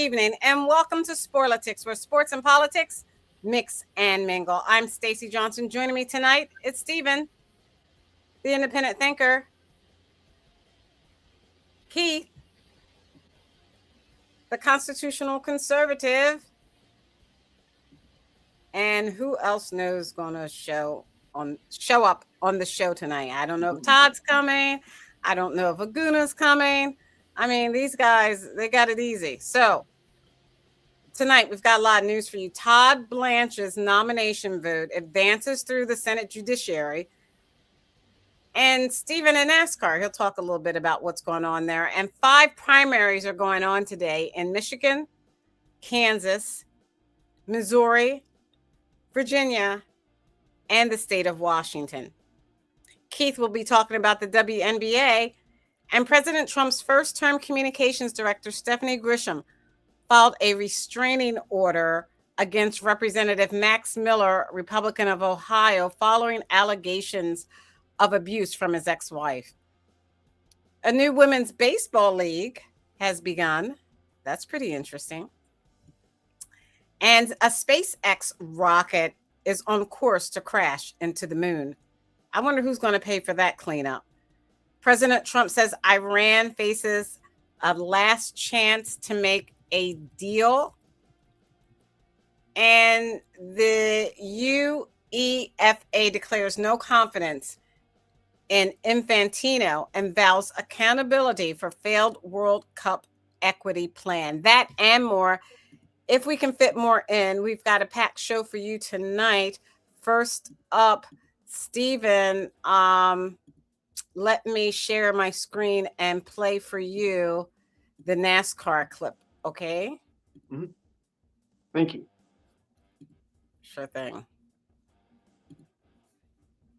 evening, and welcome to Sporlitiks, where sports and politics mix and mingle. I'm Stacey Johnson. Joining me tonight, it's Stephen, the independent thinker, Keith, the constitutional conservative, and who else knows going to show up on the show tonight? I don't know if Todd's coming. I don't know if Aguna's coming. I mean, these guys, they got it easy. So tonight, we've got a lot of news for you. Todd Blanche's nomination vote advances through the Senate Judiciary. And Stephen in NASCAR, he'll talk a little bit about what's going on there. And 5 primaries are going on today in Michigan, Kansas, Missouri, Virginia, and the state of Washington. Keith will be talking about the WNBA. And President Trump's first-term communications director, Stephanie Grisham, filed a restraining order against Representative Max Miller, Republican of Ohio, following allegations of abuse from his ex-wife. A new women's baseball league has begun. That's pretty interesting. And a SpaceX rocket is on course to crash into the moon. I wonder who's going to pay for that cleanup. President Trump says Iran faces a last chance to make a deal. And the UEFA declares no confidence in Infantino and vows accountability for failed World Cup equity plan. That and more. If we can fit more in, we've got a packed show for you tonight. First up, Stephen, let me share my screen and play for you the NASCAR clip, okay? Mm-hmm. Thank you. Sure thing.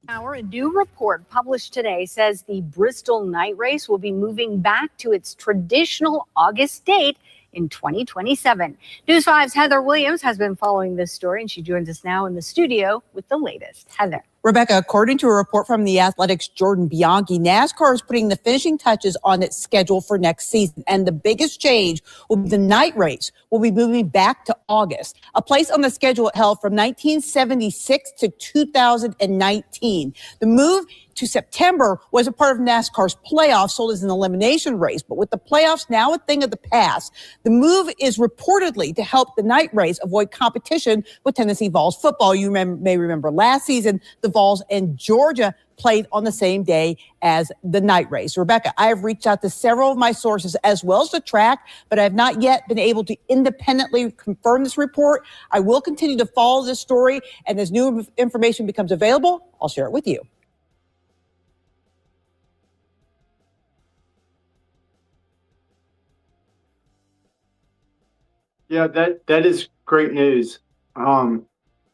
A new report published today says the Bristol night race will be moving back to its traditional August date in 2027. News 5's Heather Williams has been following this story, and she joins us now in the studio with the latest. Heather. Rebecca, according to a report from The Athletic's Jordan Bianchi, NASCAR is putting the finishing touches on its schedule for next season. And the biggest change will be the night race will be moving back to August, a place on the schedule it held from 1976 to 2019. The move to September was a part of NASCAR's playoffs, sold as an elimination race. But with the playoffs now a thing of the past, the move is reportedly to help the night race avoid competition with Tennessee Vols football. You may remember last season, the Vols and Georgia played on the same day as the night race. Rebecca, I have reached out to several of my sources as well as the track, but I have not yet been able to independently confirm this report. I will continue to follow this story, and as new information becomes available, I'll share it with you. Yeah, that is great news.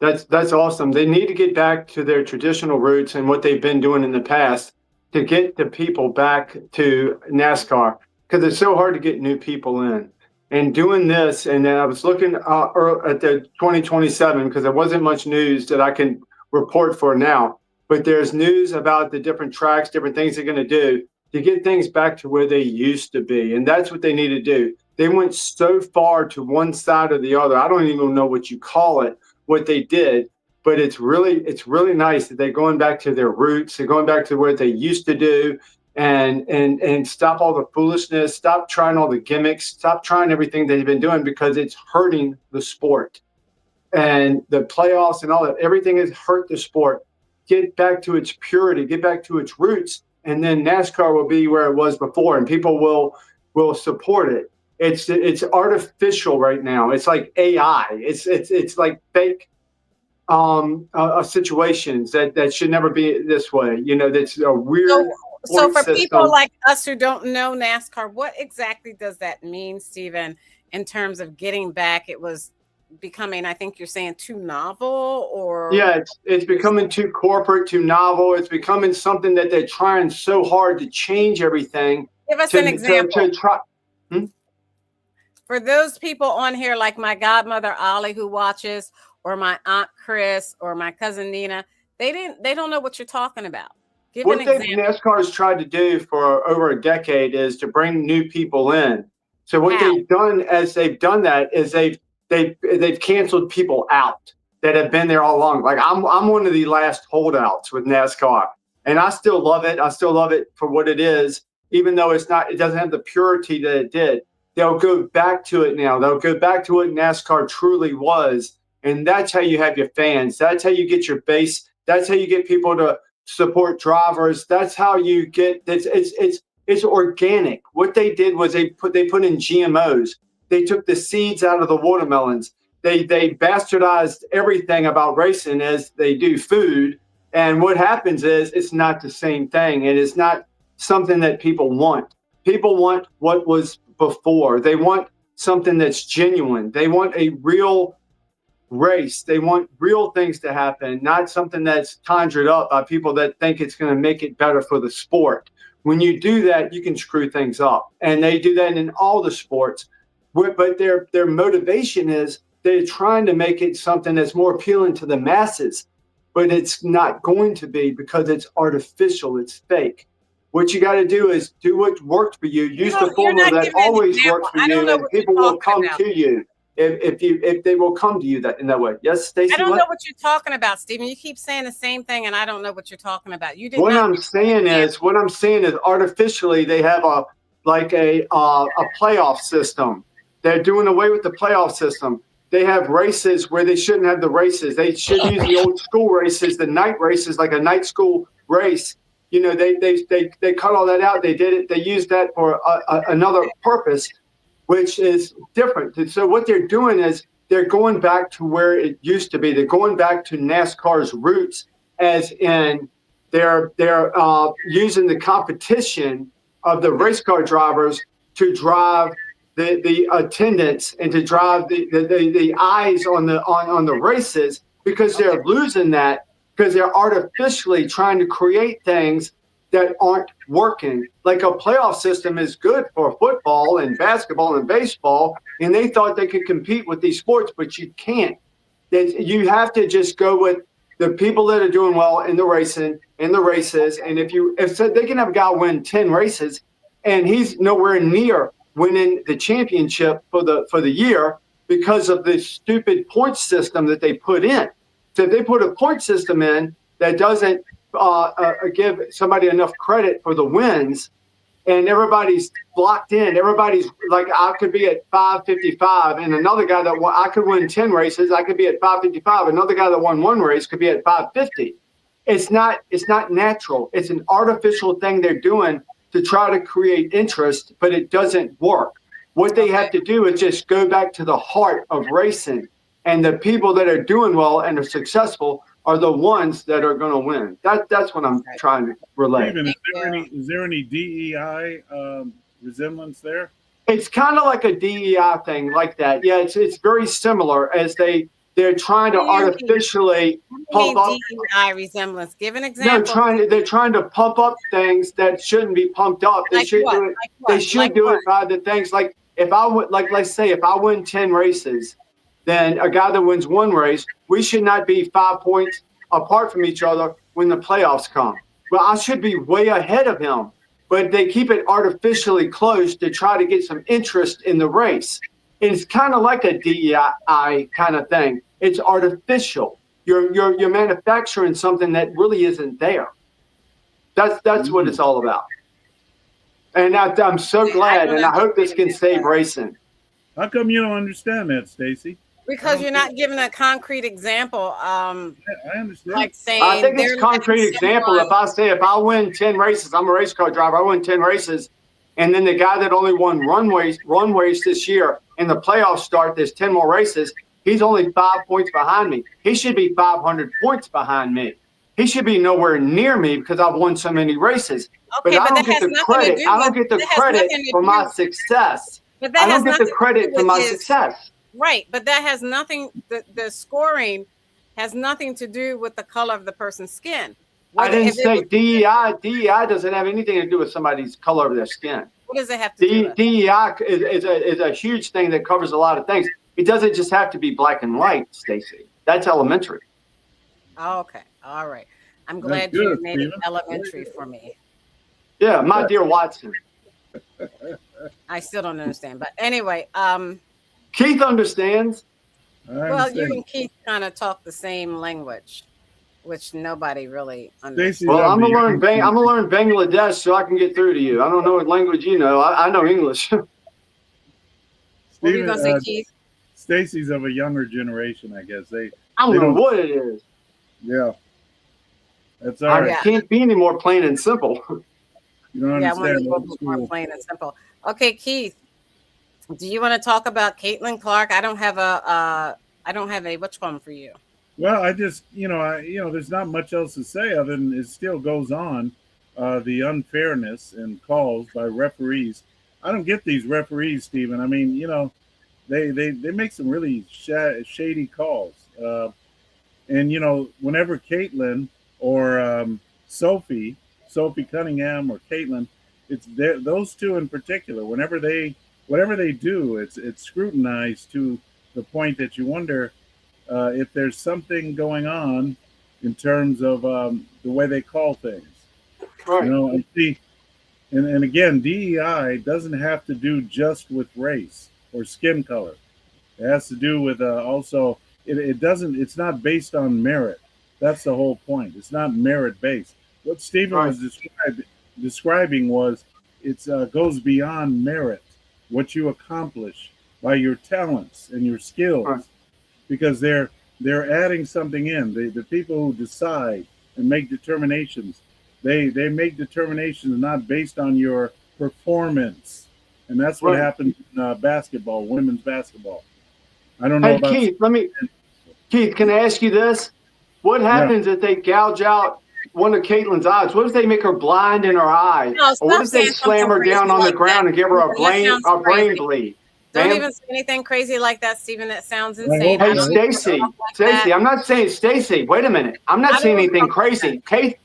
That's awesome. They need to get back to their traditional roots and what they've been doing in the past to get the people back to NASCAR, because it's so hard to get new people in. And doing this, and then I was looking at the 2027 because there wasn't much news that I can report for now, but there's news about the different tracks, different things they're going to do to get things back to where they used to be. And that's what they need to do. They went so far to one side or the other. I don't even know what you call it, what they did, but it's really nice that they're going back to their roots. They're going back to what they used to do, and stop all the foolishness, stop trying all the gimmicks, stop trying everything they've been doing, because it's hurting the sport. And the playoffs and all that, everything has hurt the sport. Get back to its purity, get back to its roots, and then NASCAR will be where it was before, and people will support it. It's artificial right now. It's like AI. It's like fake situations that should never be this way. You know, that's a weird. So for people like us who don't know NASCAR, what exactly does that mean, Stephen, in terms of getting back? It was becoming, I think you're saying, too novel, or? Yeah, it's becoming too corporate, too novel. It's becoming something that they're trying so hard to change everything. Give us an example. To try. For those people on here, like my godmother Ollie, who watches, or my aunt Chris, or my cousin Nina, they don't know what you're talking about. What NASCAR's tried to do for over a decade is to bring new people in. So what How? they've done as they've done that is they've canceled people out that have been there all along. Like I'm one of the last holdouts with NASCAR, and I still love it. I still love it for what it is, even though it doesn't have the purity that it did. They'll go back to it now. They'll go back to what NASCAR truly was, and that's how you have your fans. That's how you get your base. That's how you get people to support drivers. That's how you get it's organic. What they did was they put in GMOs. They took the seeds out of the watermelons. They bastardized everything about racing as they do food. And what happens is it's not the same thing. It is not something that people want. People want what was before. They want something that's genuine. They want a real race. They want real things to happen, not something that's conjured up by people that think it's going to make it better for the sport. When you do that, you can screw things up. And they do that in all the sports. But their motivation is they're trying to make it something that's more appealing to the masses. But it's not going to be because it's artificial. It's fake. What you got to do is do what worked for you. Use the formula that always worked for you, and people will come to you. If they will come to you in that way. Yes, Stacey. I don't know what you're talking about, Stephen. You keep saying the same thing, and I don't know what you're talking about. You did What not I'm saying is artificially they have a playoff system. They're doing away with the playoff system. They have races where they shouldn't have the races. They should use the old school races, the night races, like a night school race. You know, they cut all that out. They did it. They used that for another purpose, which is different. So what they're doing is they're going back to where it used to be. They're going back to NASCAR's roots, as in they're using the competition of the race car drivers to drive the attendance and to drive the eyes on the races, because they're losing that because they're artificially trying to create things that aren't working. Like a playoff system is good for football and basketball and baseball, and they thought they could compete with these sports, but you can't. You have to just go with the people that are doing well in the races, and if so they can have a guy win 10 races, and he's nowhere near winning the championship for the year because of the stupid point system that they put in. So if they put a point system in that doesn't give somebody enough credit for the wins, and everybody's blocked in. Everybody's like, I could be at 555, and another guy I could win 10 races. I could be at 555. Another guy that won one race could be at 550. It's not natural. It's an artificial thing they're doing to try to create interest, but it doesn't work. What they have to do is just go back to the heart of racing, and the people that are doing well and are successful are the ones that are going to win. That's what I'm trying to relay. Steven, is there any DEI resemblance there? It's kind of like a DEI thing like that. Yeah, it's very similar, as they're trying to artificially pump up DEI resemblance. Give an example. No, they're trying to pump up things that shouldn't be pumped up. They should do it. They should do it by the things like, if I would, like, let's say if I win 10 races, then a guy that wins one race, we should not be 5 points apart from each other when the playoffs come. Well, I should be way ahead of him, but they keep it artificially close to try to get some interest in the race. It's kind of like a DEI kind of thing. It's artificial. You're manufacturing something that really isn't there. That's what it's all about. And I'm so glad, and I hope this can save racing. How come you don't understand that, Stacey? Because you're not giving a concrete example. I understand. Like saying, I think it's a concrete example. If I win 10 races, I'm a race car driver. I win 10 races, and then the guy that only won one race this year, in the playoffs start, there's 10 more races. He's only 5 points behind me. He should be 500 points behind me. He should be nowhere near me because I've won so many races. Okay, but I don't get the credit. I don't get the credit for my success. I don't get the credit for my success. Right, but that has nothing. The scoring has nothing to do with the color of the person's skin. I didn't say DEI. DEI doesn't have anything to do with somebody's color of their skin. What does it have to do with? DEI is a huge thing that covers a lot of things. It doesn't just have to be black and white, Stacey. That's elementary. Oh, okay, all right. I'm glad you made it elementary for me. Yeah, my dear Watson. I still don't understand. But anyway, Keith understands. well, you and Keith kind of talk the same language, which nobody really understands. Stacey's Well, of I'm the gonna learn. younger I'm gonna learn Bangladesh so I can get through to you. I don't know what language you know. I know English. What were you Stephen, gonna say, Keith? Stacey's of a younger generation, I guess. I don't know what it is. Yeah. That's all I right. can't be any more plain and simple. You don't Yeah, I want to understand go old more school. plain and simple. Okay, Keith, do you want to talk about Caitlin Clark? I don't have a which one for you? Well, I just, there's not much else to say other than it still goes on. The unfairness in calls by referees. I don't get these referees, Stephen. I mean, they make some really shady calls. And, whenever Caitlin or Sophie Cunningham or Caitlin, it's those two in particular. Whatever they do, it's scrutinized to the point that you wonder if there's something going on in terms of the way they call things. Right. And see, and again, DEI doesn't have to do just with race or skin color. It has to do with also. It's not based on merit. That's the whole point. It's not merit based. What Stephen was describing was it goes beyond merit, what you accomplish by your talents and your skills, because they're adding something in. The people who decide and make determinations, they make determinations not based on your performance, and that's what happens in basketball, women's basketball. I don't know about Keith. Keith, can I ask you this? What happens if they gouge out one of Caitlin's eyes? What if they make her blind in her eye? No, or what if they slam her down on the ground and give her a brain bleed? Don't even say anything crazy like that, Stephen. That sounds insane. Hey, Stacey, I'm not saying Stacey. Wait a minute. I'm not saying anything crazy.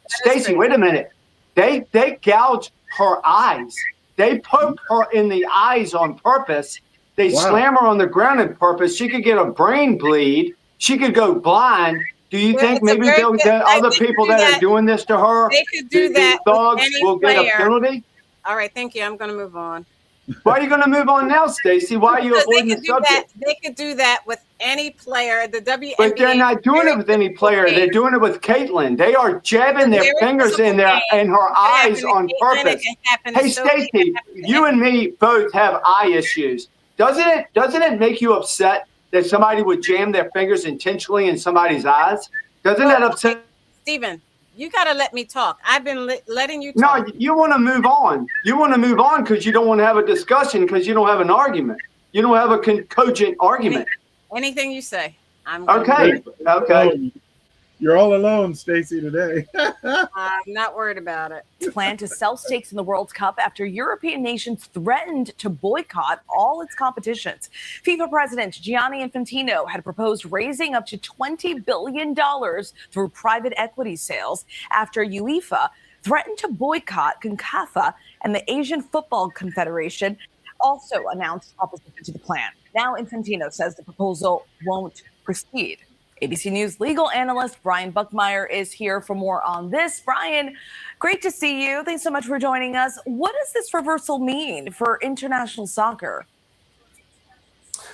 Stacey, wait a minute. They gouge her eyes. They poke her in the eyes on purpose. They slam her on the ground on purpose. She could get a brain bleed. She could go blind. Do you think maybe the other people that are doing this to her, they could do that, dogs will get a penalty? All right, thank you. I'm going to move on. Why are you going to move on now, Stacey? Why are you avoiding the subject? They could do that with any player. The WNBA. But they're not doing it with any player. They're doing it with Caitlin. They are jabbing their fingers in her eyes on purpose. Hey, Stacey, you and me both have eye issues. Doesn't it make you upset that somebody would jam their fingers intentionally in somebody's eyes? Doesn't that upset? Stephen, you got to let me talk. I've been letting you talk. No, you want to move on. You want to move on because you don't want to have a discussion because you don't have an argument. You don't have a cogent argument. Anything you say. Okay. You're all alone, Stacey, today. I'm not worried about it. Plan to sell stakes in the World Cup after European nations threatened to boycott all its competitions. FIFA President Gianni Infantino had proposed raising up to $20 billion through private equity sales after UEFA threatened to boycott CONCACAF, and the Asian Football Confederation also announced opposition to the plan. Now Infantino says the proposal won't proceed. ABC News legal analyst Brian Buckmeyer is here for more on this. Brian, great to see you. Thanks so much for joining us. What does this reversal mean for international soccer?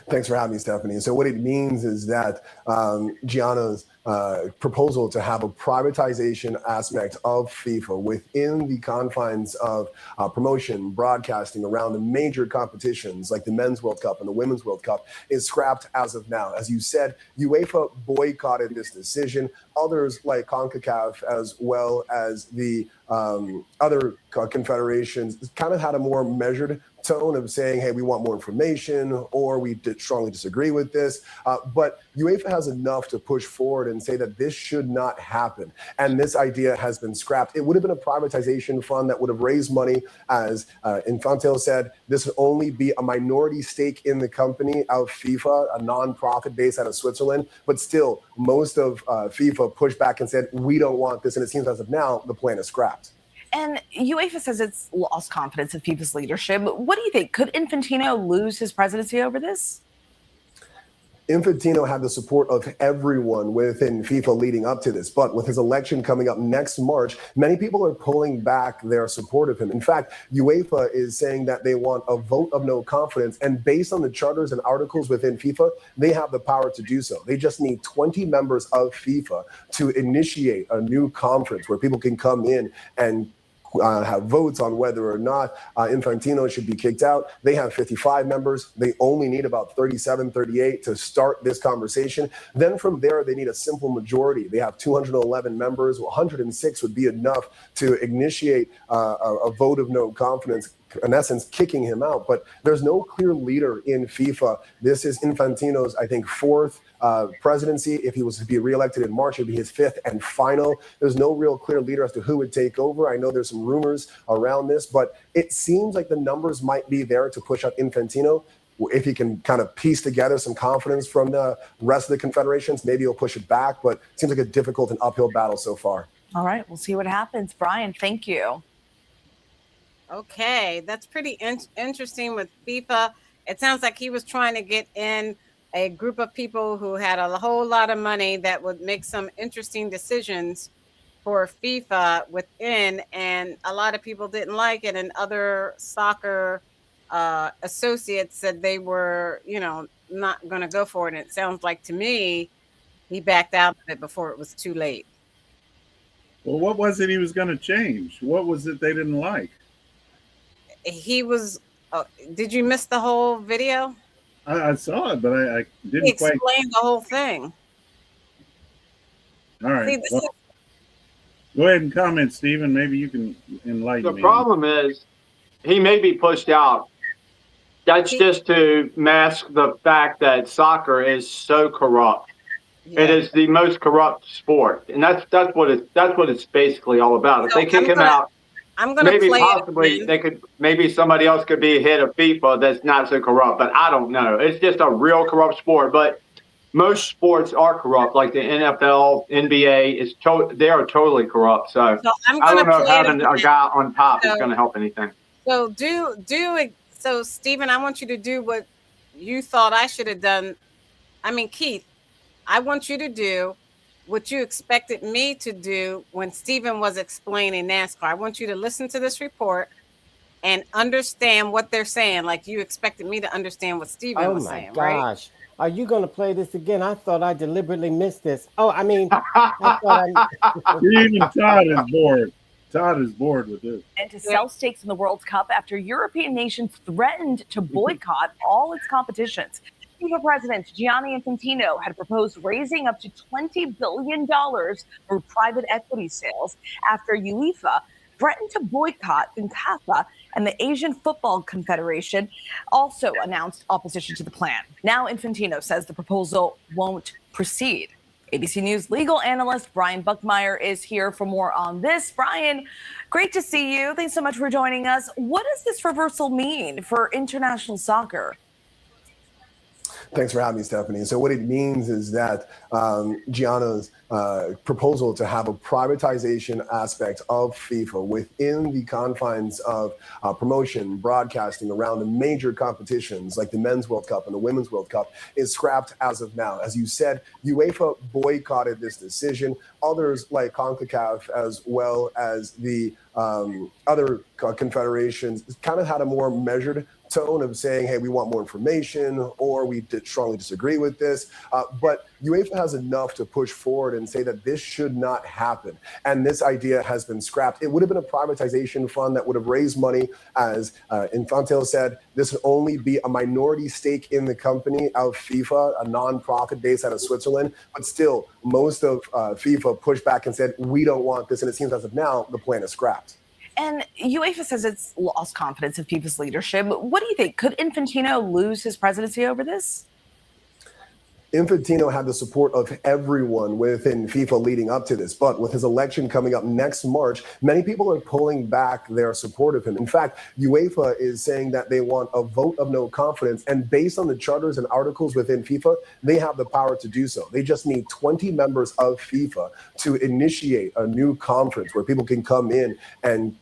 Thanks for having me, Stephanie. So what it means is that Gianna's proposal to have a privatization aspect of FIFA within the confines of promotion, broadcasting around the major competitions like the Men's World Cup and the Women's World Cup is scrapped as of now. As you said, UEFA boycotted this decision. Others like CONCACAF, as well as the other confederations, kind of had a more measured tone of saying, hey, we want more information, or we strongly disagree with this. But UEFA has enough to push forward and say that this should not happen. And this idea has been scrapped. It would have been a privatization fund that would have raised money. As Infantino said, this would only be a minority stake in the company of FIFA, a nonprofit based out of Switzerland. But still, most of FIFA pushed back and said, we don't want this. And it seems as of now, the plan is scrapped. And UEFA says it's lost confidence in FIFA's leadership. What do you think? Could Infantino lose his presidency over this? Infantino had the support of everyone within FIFA leading up to this, but with his election coming up next March, many people are pulling back their support of him. In fact, UEFA is saying that they want a vote of no confidence, and based on the charters and articles within FIFA, they have the power to do so. They just need 20 members of FIFA to initiate a new conference where people can come in and have votes on whether or not Infantino should be kicked out. They have 55 members. They only need about 37, 38 to start this conversation. Then from there, they need a simple majority. They have 211 members. 106 would be enough to initiate a vote of no confidence, in essence, kicking him out. But there's no clear leader in FIFA. This is Infantino's, I think, fourth presidency. If he was to be reelected in March, it'd be his fifth and final. There's no real clear leader as to who would take over. I know there's some rumors around this, but it seems like the numbers might be there to push out Infantino. If he can kind of piece together some confidence from the rest of the confederations, maybe he'll push it back, but it seems like a difficult and uphill battle so far. All right, we'll see what happens. Brian, thank you. Okay, that's pretty interesting with FIFA. It sounds like he was trying to get in a group of people who had a whole lot of money that would make some interesting decisions for FIFA within, and a lot of people didn't like it, and other soccer associates said they were, not going to go for it. And it sounds like to me he backed out of it before it was too late. Well, what was it he was going to change? What was it they didn't like? He was. Did you miss the whole video? I saw it, but I didn't He quite. explained the whole thing. All right. See, Go ahead and comment, Stephen. Maybe you can enlighten me. The problem is he may be pushed out. That's just to mask the fact that soccer is so corrupt. Yeah. It is the most corrupt sport, and that's what it's basically all about. If So they kick him out, I'm going to maybe play possibly it. maybe somebody else could be head of FIFA that's not so corrupt, but I don't know. It's just a real corrupt sport. But most sports are corrupt, like the NFL, NBA they are totally corrupt. So I'm I going don't to know if play having it. a guy on top is So- going to help anything. So so Stephen, I want you to do what you thought I should have done. I mean, Keith, I want you to do what you expected me to do when Stephen was explaining NASCAR. I want you to listen to this report and understand what they're saying, like you expected me to understand what Stephen was saying, right? Oh my gosh. Are you going to play this again? I thought I deliberately missed this. Oh, I mean, I thought Even Todd is bored. Todd is bored with this. And to sell stakes in the World Cup after European nations threatened to boycott all its competitions. FIFA President Gianni Infantino had proposed raising up to $20 billion for private equity sales after UEFA threatened to boycott FIFA, and the Asian Football Confederation also announced opposition to the plan. Now Infantino says the proposal won't proceed. ABC News legal analyst Brian Buckmeyer is here for more on this. Brian, great to see you. Thanks so much for joining us. What does this reversal mean for international soccer? Thanks for having me, Stephanie. So what it means is that Gianna's proposal to have a privatization aspect of FIFA within the confines of promotion, broadcasting around the major competitions like the Men's World Cup and the Women's World Cup is scrapped as of now. As you said, UEFA boycotted this decision. Others like CONCACAF, as well as the other confederations, kind of had a more measured tone of saying, hey, we want more information, or we strongly disagree with this. But UEFA has enough to push forward and say that this should not happen. And this idea has been scrapped. It would have been a privatization fund that would have raised money. As Infantino said, this would only be a minority stake in the company of FIFA, a nonprofit based out of Switzerland. But still, most of FIFA pushed back and said, we don't want this. And it seems as of now, the plan is scrapped. And UEFA says it's lost confidence in FIFA's leadership. What do you think? Could Infantino lose his presidency over this? Infantino had the support of everyone within FIFA leading up to this. But with his election coming up next March, many people are pulling back their support of him. In fact, UEFA is saying that they want a vote of no confidence. And based on the charters and articles within FIFA, they have the power to do so. They just need 20 members of FIFA to initiate a new conference where people can come in and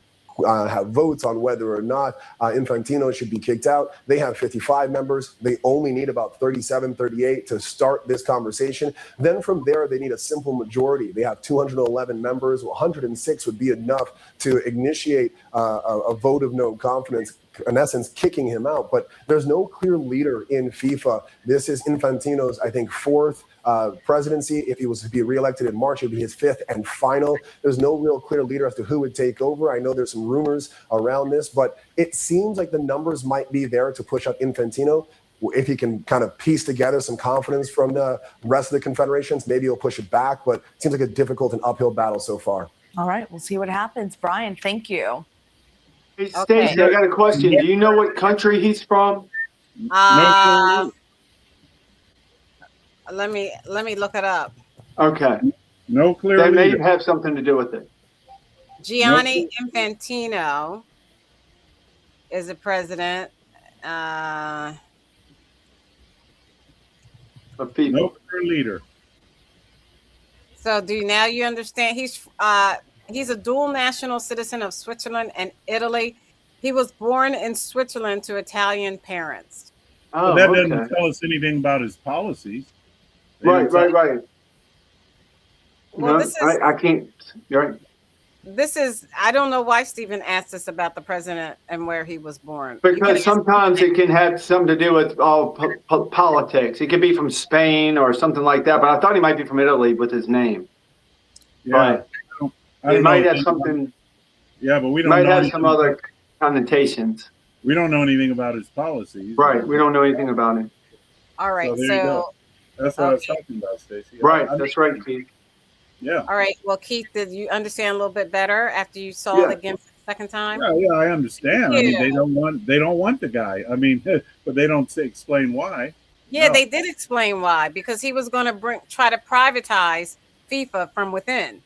have votes on whether or not Infantino should be kicked out. They have 55 members. They only need about 37, 38 to start this conversation. Then from there, they need a simple majority. They have 211 members. 106 would be enough to initiate a vote of no confidence, in essence, kicking him out. But there's no clear leader in FIFA. This is Infantino's, I think, fourth presidency. If he was to be reelected in March, it would be his fifth and final. There's no real clear leader as to who would take over. I know there's some rumors around this, but it seems like the numbers might be there to push up Infantino. If he can kind of piece together some confidence from the rest of the confederations, maybe he'll push it back, but it seems like a difficult and uphill battle so far. All right, we'll see what happens. Brian, thank you. Hey, Stacey, I got a question. Do you know what country he's from? Let me look it up. Okay. No clear That may leader. have something to do with it. Gianni Infantino is the president. Of FIFA. No clear leader. So now you understand? He's a dual national citizen of Switzerland and Italy. He was born in Switzerland to Italian parents. Oh, But that okay. doesn't tell us anything about his policies. They Right. don't tell- Well, No, this is I can't. You're right. I don't know why Stephen asked us about the president and where he was born. You can Because ask- sometimes it can have something to do with politics. It could be from Spain or something like that. But I thought he might be from Italy with his name. Yeah, But I it don't might know. have something. Yeah, but we don't Might know have some anything- other connotations. We don't know anything about his policies. Right. We don't know anything about it. All right. So there you go. That's what I was Okay. talking about, Stacey. Right. I- That's right, Keith. Yeah. All right. Well, Keith, did you understand a little bit better after you saw Yeah. it again for the second time? Yeah, I understand. I mean, Yeah. they don't want the guy. I mean, but they don't explain why. Yeah, No. they did explain why, because he was going to try to privatize FIFA from within,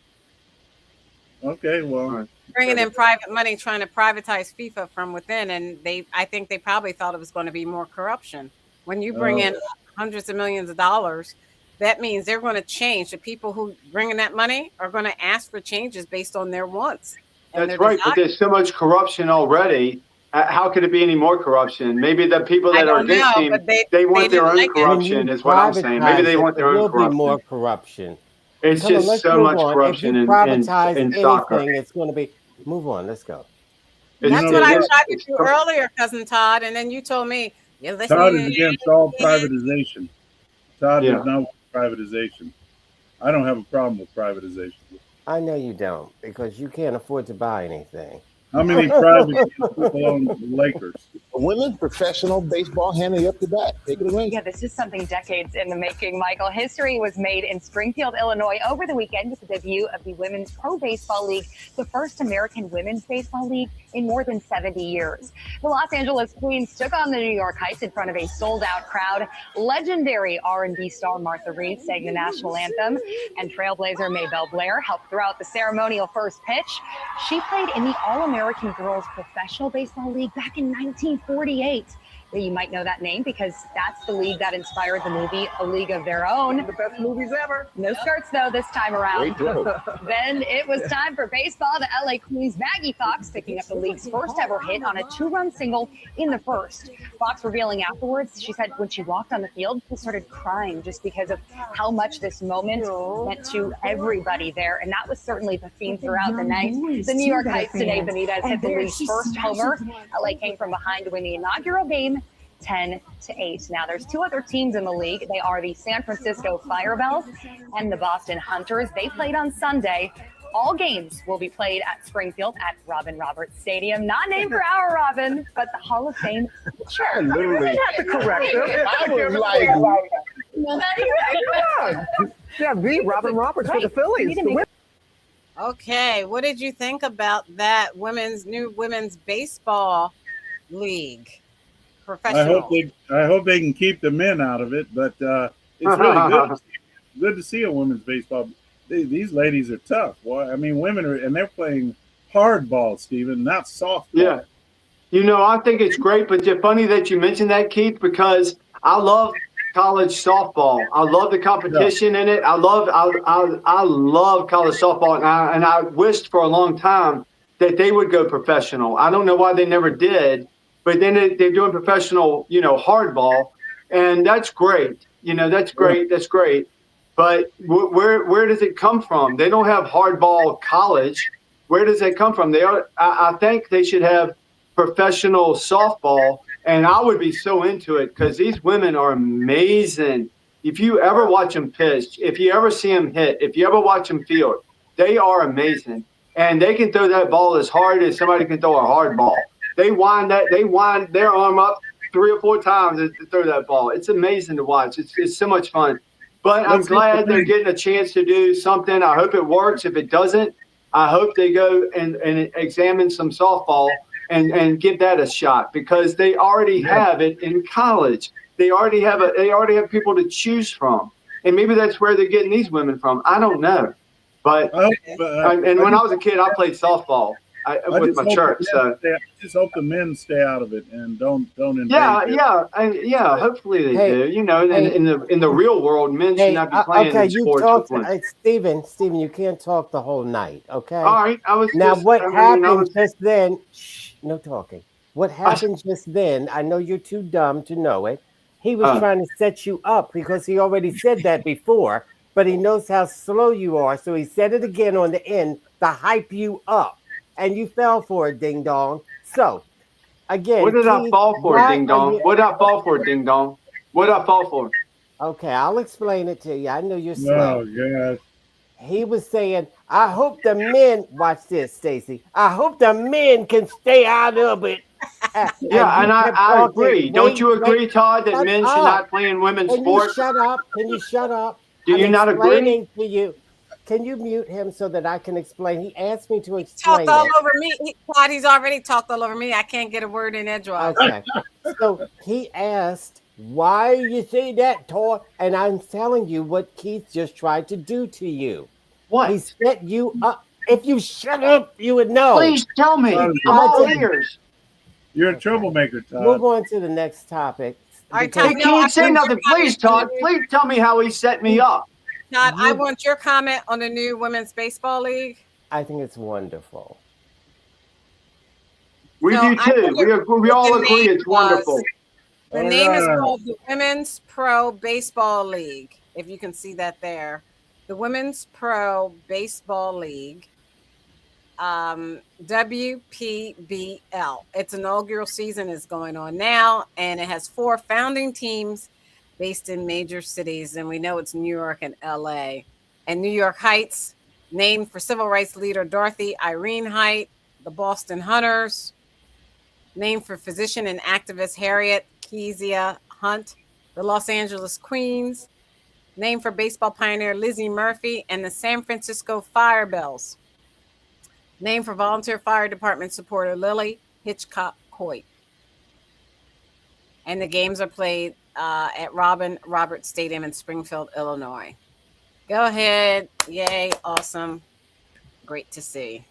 Okay, well, Right. bringing in private money, trying to privatize FIFA from within, and I think they probably thought it was going to be more corruption. When you bring in hundreds of millions of dollars, that means they're going to change. The people who bring in that money are going to ask for changes based on their wants. And That's their right. But desires. there's so much corruption already. How could it be any more corruption? Maybe the people I that are don't against know, him, but they want their didn't own like it. corruption, is what I'm saying. Maybe they want their There own will be more corruption. corruption. It's Come on, just let's so move much on. corruption If you privatize in anything, soccer. it's going to be. Move on. Let's go. It's- That's know, what I there's- tried to do earlier, cousin Todd, and then you told me you're listening. Todd is against all privatization. Todd Yeah. does not want privatization. I don't have a problem with privatization. I know you don't, because you can't afford to buy anything. How many private people own the Lakers? Women's professional baseball handing up the bat. Take it away. Yeah, this is something decades in the making, Michael. History was made in Springfield, Illinois over the weekend with the debut of the Women's Pro Baseball League, the first American women's baseball league in more than 70 years. The Los Angeles Queens took on the New York Heights in front of a sold-out crowd. Legendary R&B star Martha Reed sang the national anthem, and Trailblazer Maybelle Blair helped throw out the ceremonial first pitch. She played in the All-American Girls Professional Baseball League back in 1948. You might know that name because that's the league that inspired the movie A League of Their Own. The best movies ever. No skirts, though, this time around. Great throw. Then it was time for baseball. The LA Queens Maggie Fox picking up the league's first ever hit on a 2-run single in the first. Fox revealing afterwards, she said when she walked on the field, she started crying just because of how much this moment meant to everybody there. And that was certainly the theme throughout the night. The New York Heights today, Benitez hit the league's first homer. LA came from behind to win the inaugural game 10-8. Now there's two other teams in the league. They are the San Francisco Firebells and the Boston Hunters. They played on Sunday. All games will be played at Springfield at Robin Roberts Stadium. Not named for our Robin, but the Hall of Fame. I literally. Correct. I was like, Yeah, the Robin Roberts for the Phillies. Okay, what did you think about that new women's baseball league? Professional. I hope they can keep the men out of it, but it's really good to see a women's baseball. These ladies are tough. Well, I mean, women are, and they're playing hardball, Stephen, not softball. Yeah. You know, I think it's great, but it's funny that you mentioned that, Keith, because I love college softball. I love the competition in it. I love college softball, and I wished for a long time that they would go professional. I don't know why they never did, but then they're doing professional, hardball, and that's great. That's great. That's great. But where does it come from? They don't have hardball college. Where does it come from? I think they should have professional softball, and I would be so into it because these women are amazing. If you ever watch them pitch, if you ever see them hit, if you ever watch them field, they are amazing. And they can throw that ball as hard as somebody can throw a hard ball. They wind their arm up 3 or 4 times to throw that ball. It's amazing to watch. It's so much fun. But I'm glad they're getting a chance to do something. I hope it works. If it doesn't, I hope they go and examine some softball and give that a shot, because they already have it in college. They already have people to choose from. And maybe that's where they're getting these women from. I don't know. But and when I was a kid, I played softball with my church. So I just hope the men stay out of it and don't invade. Yeah. Hopefully they do. In the real world, men should not be playing sports with women. Steven, you can't talk the whole night. Okay. All right. What happened just then? Shh, no talking. What happened just then? I know you're too dumb to know it. He was trying to set you up because he already said that before. But he knows how slow you are, so he said it again on the end to hype you up, and you fell for it, ding dong. So, again, what did I fall for, ding dong? What did I fall for, ding dong? What did I fall for? Okay, I'll explain it to you. I know you're slow. Oh, God. He was saying, I hope the men, watch this, Stacy. I hope the men can stay out of it. Yeah, and I agree. Don't you agree, Todd, that men should not play in women's sports? Can you shut up? Do you not agree? To you. Can you mute him so that I can explain? He asked me to He explain. talked all over me. Todd, he's already talked all over me. I can't get a word in edgewise. Okay. So he asked, why you say that, Todd? And I'm telling you what Keith just tried to do to you. What? He set you up. If you shut up, you would know. Please tell me. I'm all ears. You're a troublemaker, Todd. Move on to the next topic. All right, Todd, he can't say nothing. Please, Todd. Please tell me how he set me up. Todd, I want your comment on the new women's baseball league. I think it's wonderful. We do too. We all agree it's wonderful. The name is called the Women's Pro Baseball League. If you can see that there, the Women's Pro Baseball League. WPBL. Its inaugural season is going on now, and it has 4 founding teams based in major cities, and we know it's New York and LA. And New York Heights, named for civil rights leader Dorothy Irene Height. The Boston Hunters, named for physician and activist Harriet Kezia Hunt. The Los Angeles Queens, named for baseball pioneer Lizzie Murphy. And the San Francisco Firebells, named for volunteer fire department supporter Lily Hitchcock Coit. And the games are played at Robin Roberts Stadium in Springfield, Illinois. Go ahead. Yay. Awesome. Great to see.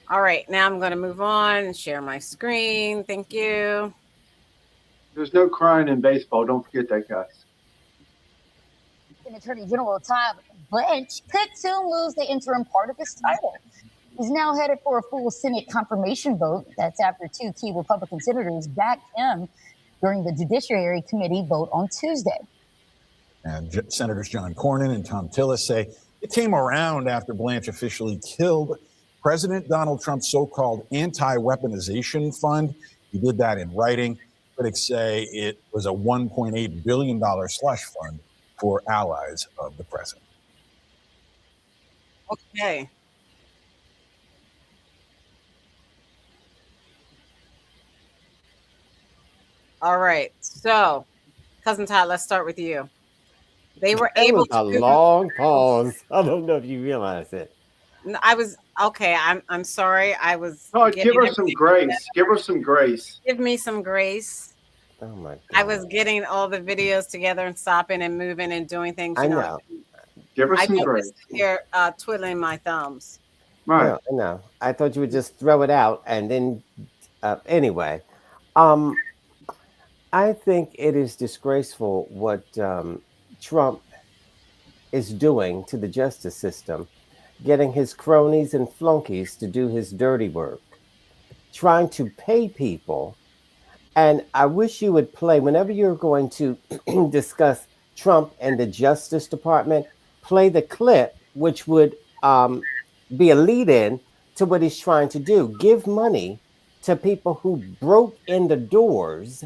All right. Now I'm going to move on and share my screen. Thank you. There's no crying in baseball. Don't forget that, guys. Attorney General Todd Blanche could soon lose the interim part of his title. He's now headed for a full Senate confirmation vote. That's after 2 key Republican senators backed him during the Judiciary Committee vote on Tuesday. And Senators John Cornyn and Tom Tillis say it came around after Blanche officially killed President Donald Trump's so-called anti-weaponization fund. He did that in writing. Critics say it was a $1.8 billion slush fund for allies of the president. Okay. All right. So, Cousin Todd, let's start with you. They were able to. A long pause. I don't know if you realize it. I was okay. I'm sorry. I was. Oh, give her some grace. Give her some grace. Give me some grace. Oh my God. I was getting all the videos together and stopping and moving and doing things. I know. Give her some grace. Here, twiddling my thumbs. Right. I know. I thought you would just throw it out and then. Anyway, I think it is disgraceful what Trump is doing to the justice system. getting his cronies and flunkies to do his dirty work, trying to pay people. And I wish you would play, whenever you're going to discuss Trump and the Justice Department, play the clip, which would be a lead-in to what he's trying to do. Give money to people who broke in the doors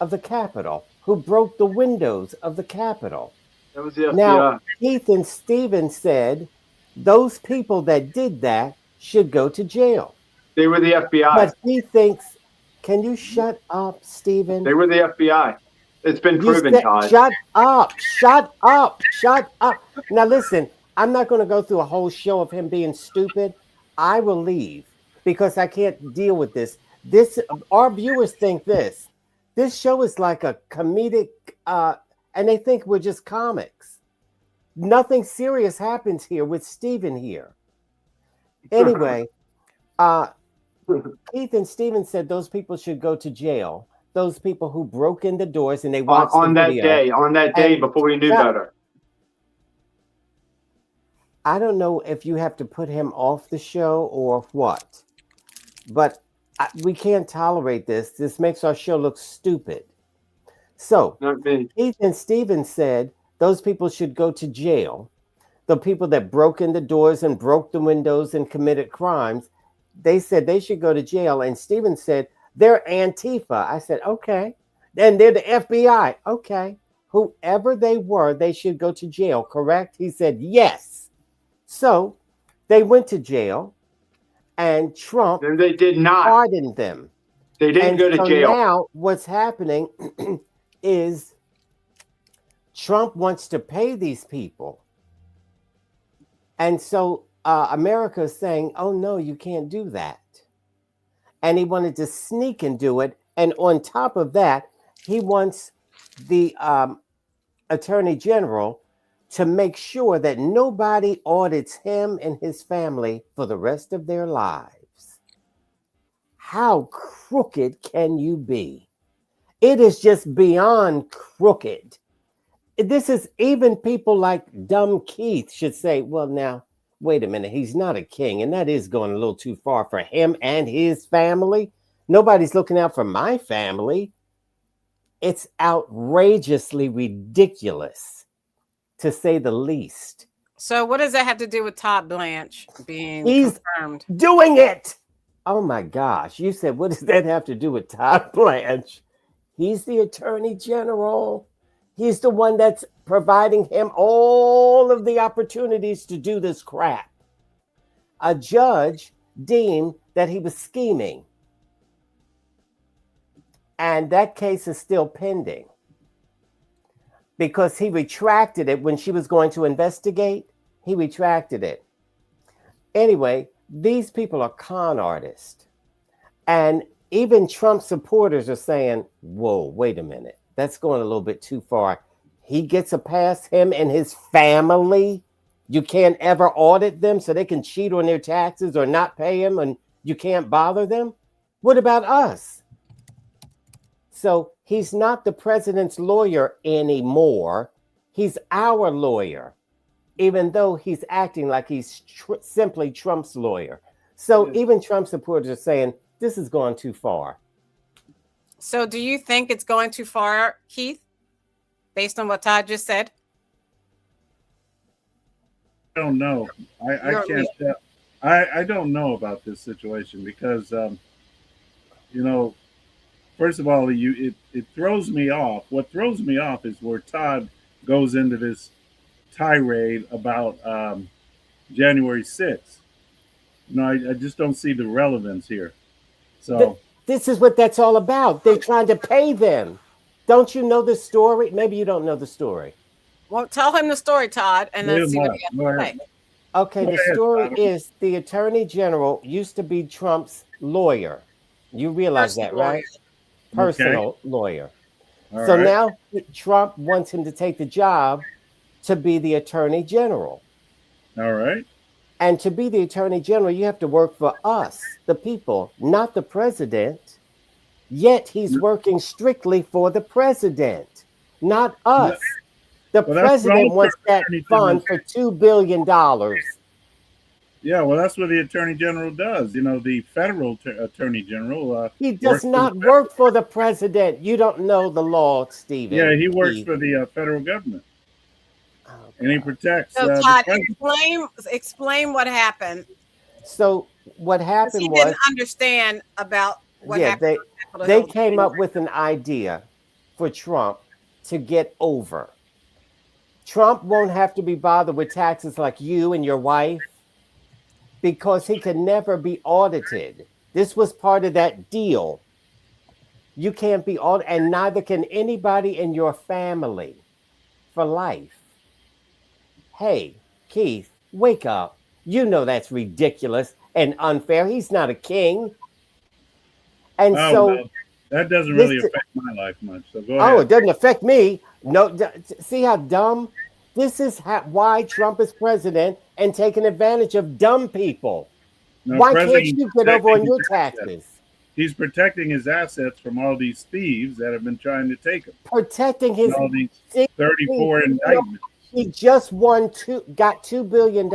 of the Capitol, who broke the windows of the Capitol. That was the FBI. Now, Keith and Stephen said those people that did that should go to jail. They were the FBI. But he thinks, can you shut up, Stephen? They were the FBI. It's been proven, Todd. Shut up, shut up, shut up. Now listen, I'm not going to go through a whole show of him being stupid. I will leave because I can't deal with this. Our viewers think this show is like a comedic, and they think we're just comics. Nothing serious happens here with Stephen here. Anyway, Keith and Stephen said those people should go to jail. Those people who broke in the doors and they watched on the that video. day before we knew better. I don't know if you have to put him off the show or what, but we can't tolerate this. This makes our show look stupid. So Keith and Stephen said those people should go to jail. The people that broke in the doors and broke the windows and committed crimes, they said they should go to jail. And Stephen said, they're Antifa. I said, okay. And they're the FBI. Okay. Whoever they were, they should go to jail, correct? He said, yes. So they went to jail and Trump they did not pardoned them. They didn't go to jail. Now what's happening is Trump wants to pay these people. And so America is saying, oh, no, you can't do that. And he wanted to sneak and do it. And on top of that, he wants the attorney general to make sure that nobody audits him and his family for the rest of their lives. How crooked can you be? It is just beyond crooked. This is even people like dumb Keith should say, well, now, wait a minute, he's not a king, and that is going a little too far for him and his family. Nobody's looking out for my family. It's outrageously ridiculous, to say the least. So what does that have to do with Todd Blanche being confirmed? Doing it! Oh my gosh, you said, what does that have to do with Todd Blanche? He's the attorney general. He's the one that's providing him all of the opportunities to do this crap. A judge deemed that he was scheming. And that case is still pending because he retracted it when she was going to investigate. He retracted it. Anyway, these people are con artists. And even Trump supporters are saying, whoa, wait a minute. That's going a little bit too far. He gets a pass, him and his family. You can't ever audit them so they can cheat on their taxes or not pay him and you can't bother them. What about us? So he's not the president's lawyer anymore. He's our lawyer, even though he's acting like he's simply Trump's lawyer. So even Trump supporters are saying, this is going too far. So do you think it's going too far, Keith, based on what Todd just said? I don't know. I can't tell. I don't know about this situation because, first of all, it throws me off. What throws me off is where Todd goes into this tirade about January 6th. I just don't see the relevance here. So this is what that's all about. They're trying to pay them. Don't you know the story? Maybe you don't know the story. Well, tell him the story, Todd, and then see what he has to say. Okay, the story is the attorney general used to be Trump's lawyer. You realize that, right? Personal lawyer. So now Trump wants him to take the job to be the attorney general. All right. And to be the attorney general, you have to work for us, the people, not the president. Yet he's working strictly for the president, not us. The president wants that fund for $2 billion. Yeah, well, that's what the Attorney General does. You know, the federal Attorney General. He does not work for the president. You don't know the law, Stephen. Yeah, he works for the federal government. And he protects So the Todd, president. explain what happened. So what happened He was didn't understand about what happened. they came up with an idea for Trump to get over. Trump won't have to be bothered with taxes like you and your wife because he can never be audited. This was part of that deal. You can't be audited, and neither can anybody in your family for life. Hey, Keith, wake up. You know that's ridiculous and unfair. He's not a king. And Well, that doesn't really affect my life much. So go ahead. Oh, it doesn't affect me. No, see how dumb? This is why Trump is president and taking advantage of dumb people. No, Why can't you get over on your assets. taxes? He's protecting his assets from all these thieves that have been trying to take him. Protecting his all these 34 indictments. He just got $2 billion,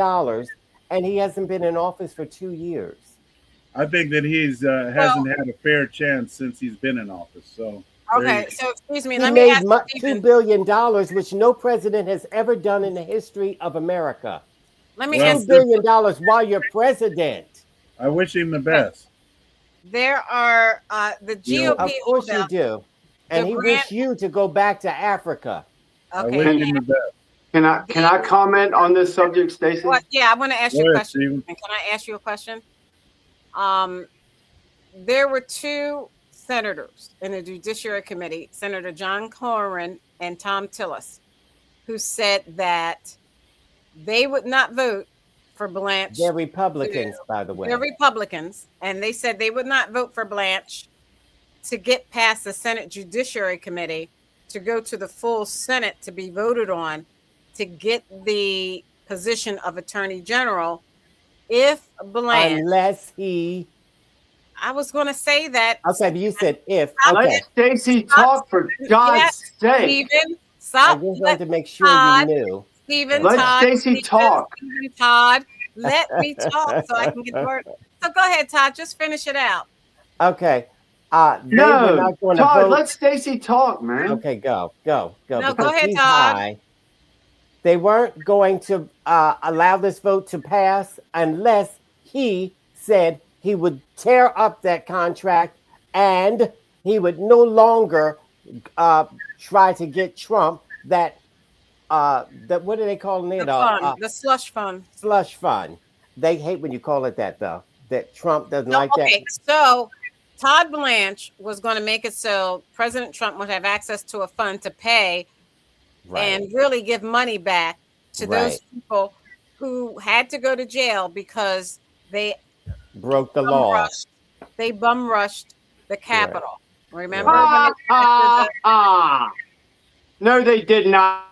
and he hasn't been in office for 2 years. I think that he's hasn't had a fair chance since he's been in office. So okay, so excuse me, he let me made ask $2 billion, which no president has ever done in the history of America. Let me $2 billion while you're president. I wish him the best. There are the GOP. Of course you do, and he wished you to go back to Africa. Okay. I wish him the best. Can I comment on this subject, Stacey? What? Yeah, I want to ask you a Go ahead, question. Stephen. Can I ask you a question? There were two senators in the Judiciary Committee, Senator John Cornyn and Tom Tillis, who said that they would not vote for Blanche. They're Republicans, by the way. They're Republicans, and they said they would not vote for Blanche to get past the Senate Judiciary Committee to go to the full Senate to be voted on to get the position of Attorney General. If Blanche, unless he, I was going to say that. Okay, but you said if. Let Okay, Stacey talk for God's sake. Stephen, I stop. just wanted to make sure Todd, you knew. Stephen, Let Todd, Stacey Stephen, talk. Stephen, Todd, let me talk so I can get the word. So go ahead, Todd. Just finish it out. Okay. They were No, not going to Todd, vote. let Stacey talk, man. Okay, go. No, because go ahead, he's Todd. high. They weren't going to allow this vote to pass unless he said he would tear up that contract and he would no longer try to get Trump that what do they call it? The slush fund. Slush fund. They hate when you call it that, though. That Trump doesn't like that. Okay, so Todd Blanche was going to make it so President Trump would have access to a fund to pay and really give money back to those people who had to go to jail because they broke the law. They bum rushed the Capitol. Remember? No, they did not.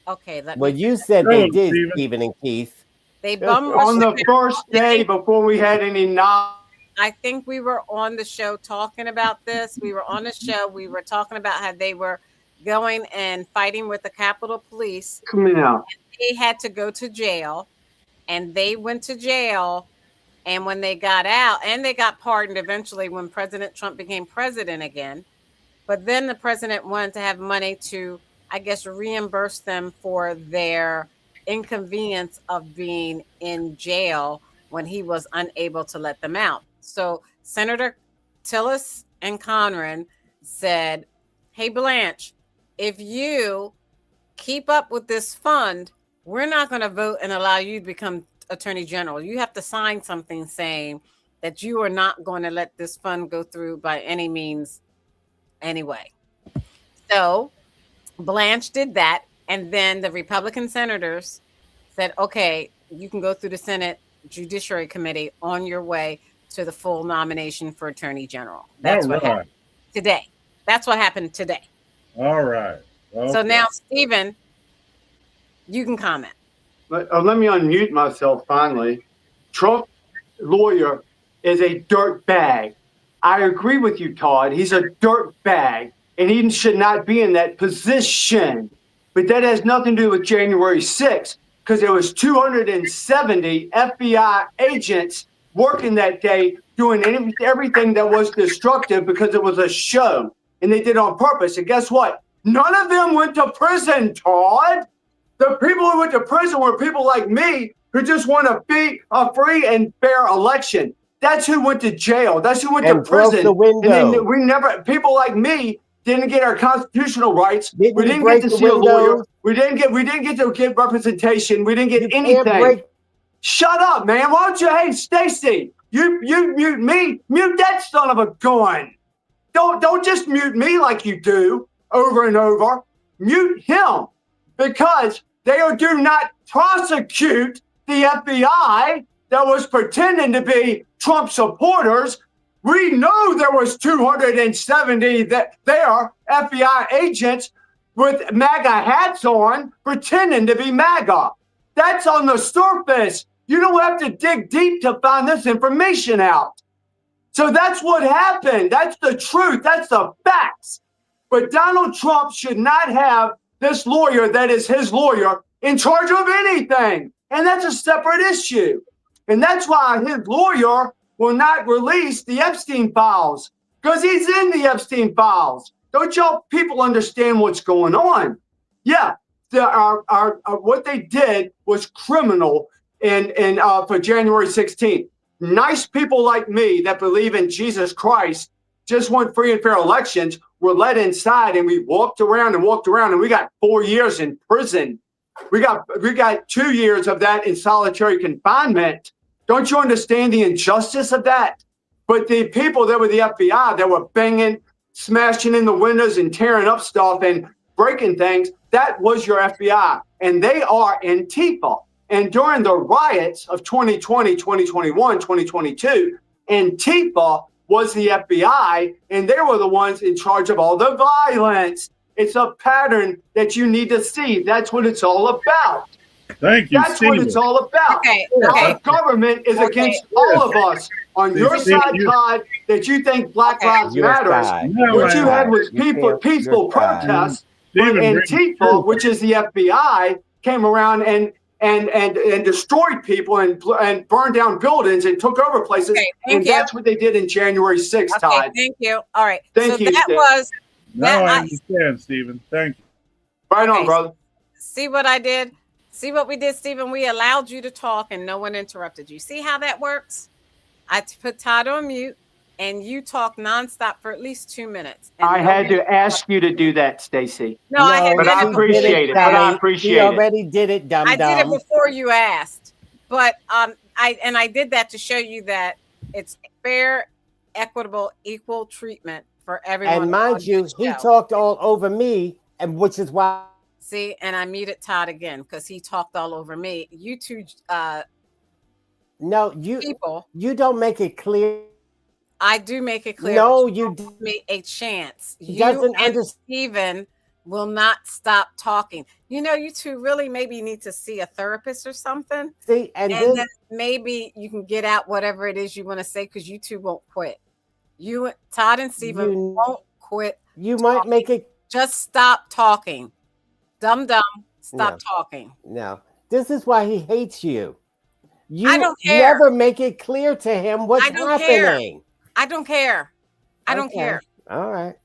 Okay. Well, you said they did, Stephen and Keith. They bum rushed on the first day before we had any knowledge. I think we were on the show talking about this. We were on the show. We were talking about how they were going and fighting with the Capitol Police. Coming out. They had to go to jail, and they went to jail. And when they got out, and they got pardoned eventually when President Trump became president again. But then the president wanted to have money to, I guess, reimburse them for their inconvenience of being in jail when he was unable to let them out. So Senator Tillis and Cornyn said, hey, Blanche, if you keep up with this fund, we're not going to vote and allow you to become Attorney General. You have to sign something saying that you are not going to let this fund go through by any means anyway. So Blanche did that. And then the Republican senators said, okay, you can go through the Senate Judiciary Committee on your way to the full nomination for Attorney General. That's what happened today. That's what happened today. All right. Okay. So now, Stephen, you can comment. Let me unmute myself finally. Trump lawyer is a dirt bag. I agree with you, Todd. He's a dirt bag, and he should not be in that position. But that has nothing to do with January 6th. because there was 270 FBI agents working that day doing everything that was destructive because it was a show. And they did it on purpose. And guess what? None of them went to prison, Todd. The people who went to prison were people like me who just want to be a free and fair election. That's who went to jail. That's who went to prison. The window. And then we never, people like me didn't get our constitutional rights. We didn't get to see a lawyer. We didn't get to get representation. We didn't get anything. Shut up, man. Why don't you, hey, Stacey, you mute me. Mute that son of a gun. Don't just mute me like you do over and over. Mute him, because they do not prosecute the FBI that was pretending to be Trump supporters. We know there was 270 there FBI agents with MAGA hats on pretending to be MAGA. That's on the surface. You don't have to dig deep to find this information out. So that's what happened. That's the truth. That's the facts. But Donald Trump should not have this lawyer that is his lawyer in charge of anything. And that's a separate issue. And that's why his lawyer will not release the Epstein files, because he's in the Epstein files. Don't y'all people understand what's going on? Yeah, what they did was criminal for January 16th. Nice people like me that believe in Jesus Christ, just want free and fair elections, were let inside, and we walked around, and we got 4 years in prison. We got 2 years of that in solitary confinement. Don't you understand the injustice of that? But the people that were the FBI that were banging, smashing in the windows and tearing up stuff and breaking things, that was your FBI. And they are Antifa. And during the riots of 2020, 2021, 2022, Antifa was the FBI, and they were the ones in charge of all the violence. It's a pattern that you need to see. That's what it's all about. Thank you, That's Steven. what it's all about. Our government is against all of us. On your side, Todd, that you think Black Lives Matter. What you had was peaceful protests. When Antifa, which is the FBI, came around and destroyed people and burned down buildings and took over places. And that's what they did in January 6th, Todd. Thank you. All right. Thank you. Now I understand, Stephen. Thank you. Right on, brother. See what I did? See what we did, Stephen? We allowed you to talk and no one interrupted you. See how that works? I put Todd on mute and you talk nonstop for at least 2 minutes. I had to ask you to do that, Stacey. No, I appreciate it. I appreciate it. He already did it, dumb. I did it before you asked. But I did that to show you that it's fair, equitable, equal treatment for everyone. And mind you, he talked all over me, and which is why. See, and I muted Todd again because he talked all over me. You two, you don't make it clear. I do make it clear. No, you give me a chance. He doesn't and Stephen will not stop talking. You know, you two really maybe need to see a therapist or something. See, and then maybe you can get out whatever it is you want to say because you two won't quit. You, Todd and Stephen, won't quit. You might make it. Just stop talking. Dumb. Stop talking. No, this is why he hates you. You I don't care. Never make it clear to him what's happening. I don't care. I don't care. All right.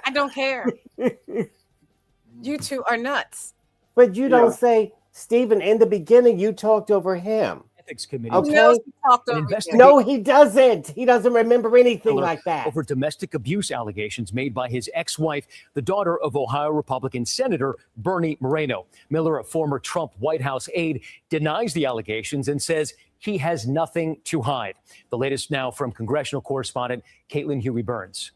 I don't care. You two are nuts. But you don't say, Stephen, in the beginning, you talked over him. Ethics Committee. Okay. No, he doesn't. He doesn't remember anything like that. Over domestic abuse allegations made by his ex-wife, the daughter of Ohio Republican Senator Bernie Moreno. Miller, a former Trump White House aide, denies the allegations and says he has nothing to hide. The latest now from congressional correspondent Caitlin Huey-Burns.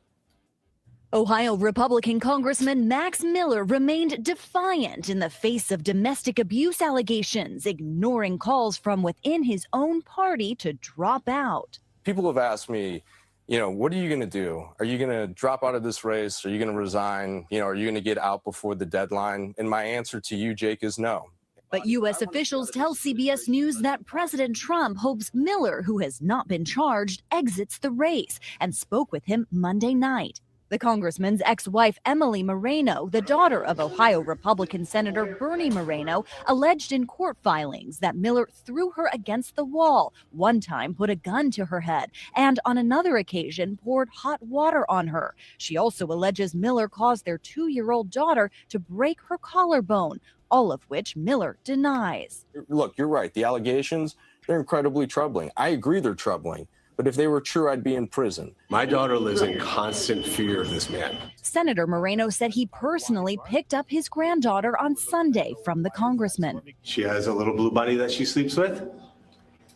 Ohio Republican Congressman Max Miller remained defiant in the face of domestic abuse allegations, ignoring calls from within his own party to drop out. People have asked me, what are you going to do? Are you going to drop out of this race? Are you going to resign? Are you going to get out before the deadline? And my answer to you, Jake, is no. But U.S. officials tell CBS News that President Trump hopes Miller, who has not been charged, exits the race and spoke with him Monday night. The congressman's ex-wife, Emily Moreno, the daughter of Ohio Republican Senator Bernie Moreno, alleged in court filings that Miller threw her against the wall, one time put a gun to her head, and on another occasion poured hot water on her. She also alleges Miller caused their 2-year-old daughter to break her collarbone, all of which Miller denies. Look, you're right. The allegations, they're incredibly troubling. I agree they're troubling. But if they were true, I'd be in prison. My daughter lives in constant fear of this man. Senator Moreno said he personally picked up his granddaughter on Sunday from the congressman. She has a little blue bunny that she sleeps with.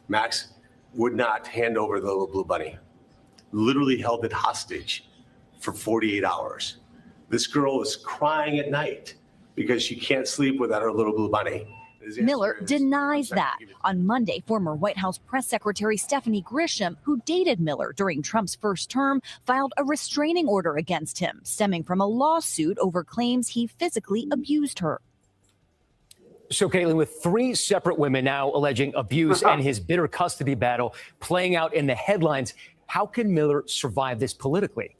Max would not hand over the little blue bunny. Literally held it hostage for 48 hours. This girl is crying at night because she can't sleep without her little blue bunny. Miller denies that. On Monday, former White House press secretary Stephanie Grisham, who dated Miller during Trump's first term, filed a restraining order against him, stemming from a lawsuit over claims he physically abused her. So, Caitlin, with 3 separate women now alleging abuse and his bitter custody battle playing out in the headlines, how can Miller survive this politically?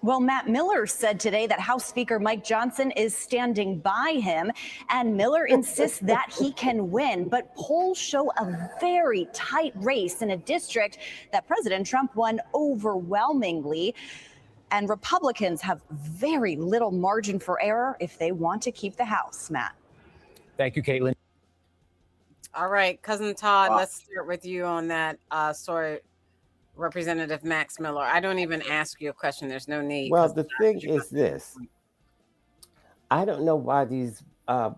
Well, Matt Miller said today that House Speaker Mike Johnson is standing by him, and Miller insists that he can win. But polls show a very tight race in a district that President Trump won overwhelmingly. And Republicans have very little margin for error if they want to keep the House, Matt. Thank you, Caitlin. All right, Cousin Todd, let's start with you on that story. Representative Max Miller. I don't even ask you a question. There's no need. Well, the thing is this. I don't know why these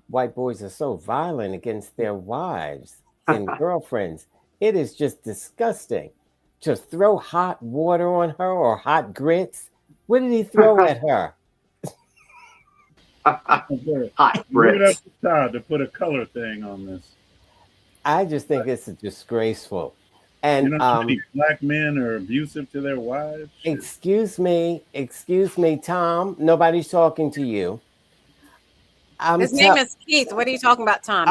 white boys are so violent against their wives and girlfriends. It is just disgusting. To throw hot water on her or hot grits. What did he throw at her? Hot grits. Give it up to Todd to put a color thing on this. I just think it's disgraceful. And you know how many black men are abusive to their wives? Excuse me, Tom. Nobody's talking to you. His name is Keith. What are you talking about, Tom?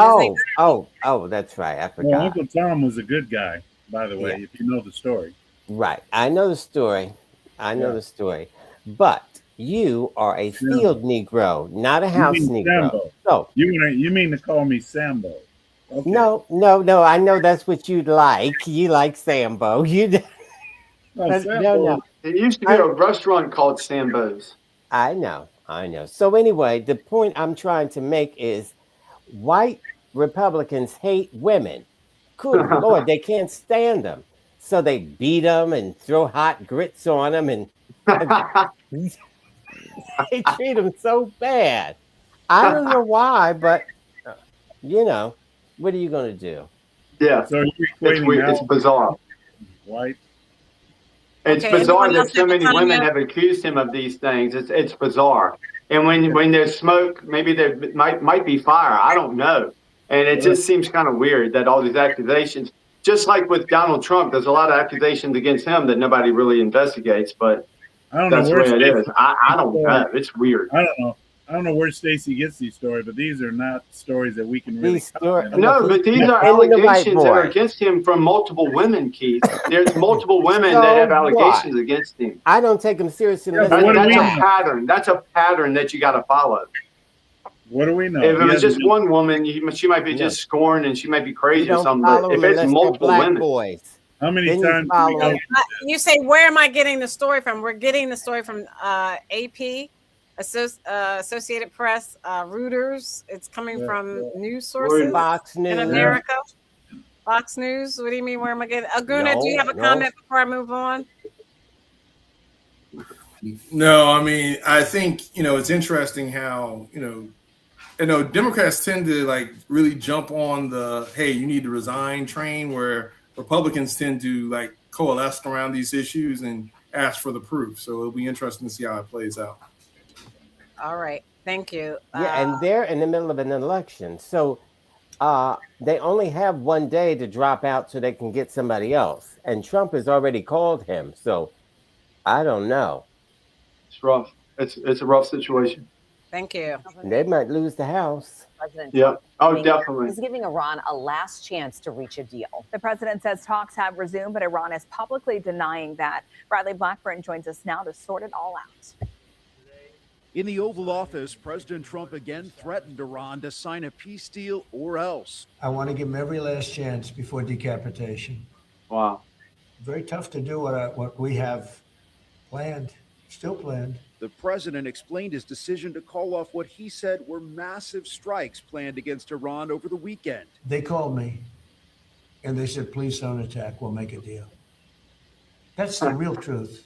Oh, that's right. I forgot. Well, Uncle Tom was a good guy, by the way, if you know the story. Right. I know the story. The story. But you are a field Negro, not a house Negro. Sambo. So you mean to call me Sambo? Okay. No. I know that's what you'd like. You like Sambo. No. It used to be a restaurant called Sambo's. I know. So anyway, the point I'm trying to make is white Republicans hate women. Good Lord, they can't stand them. So they beat them and throw hot grits on them and they treat them so bad. I don't know why, but what are you going to do? Yeah, so it's bizarre. White. It's bizarre that so many women have accused him of these things. It's bizarre. And when there's smoke, maybe there might be fire. I don't know. And it just seems kind of weird that all these accusations, just like with Donald Trump, there's a lot of accusations against him that nobody really investigates. But that's the way it is. I don't know. It's weird. I don't know where Stacey gets these stories, but these are not stories that we can really cover. No, but these are allegations that are against him from multiple women, Keith. There's multiple women that have allegations against him. I don't take them seriously. That's a pattern. That's a pattern that you got to follow. What do we know? If it was just one woman, she might be just scorned and she might be crazy or something. But if it's multiple women, how many times? You say, where am I getting the story from? We're getting the story from AP. Associated Press, Reuters. It's coming from news sources. Fox News in America. Fox News. What do you mean? Where am I getting? Aguna, do you have a comment before I move on? No, I mean, I think it's interesting how Democrats tend to really jump on the hey, you need to resign train, where Republicans tend to coalesce around these issues and ask for the proof. So it'll be interesting to see how it plays out. All right. Thank you. And they're in the middle of an election. So they only have one day to drop out so they can get somebody else. And Trump has already called him. So I don't know. It's rough. It's a rough situation. Thank you. They might lose the House. President Trump definitely is giving Iran a last chance to reach a deal. The president says talks have resumed, but Iran is publicly denying that. Bradley Blackburn joins us now to sort it all out. In the Oval Office, President Trump again threatened Iran to sign a peace deal or else. I want to give them every last chance before decapitation. Wow. Very tough to do what we have planned, still planned. The president explained his decision to call off what he said were massive strikes planned against Iran over the weekend. They called me and they said, please don't attack. We'll make a deal. That's the real truth.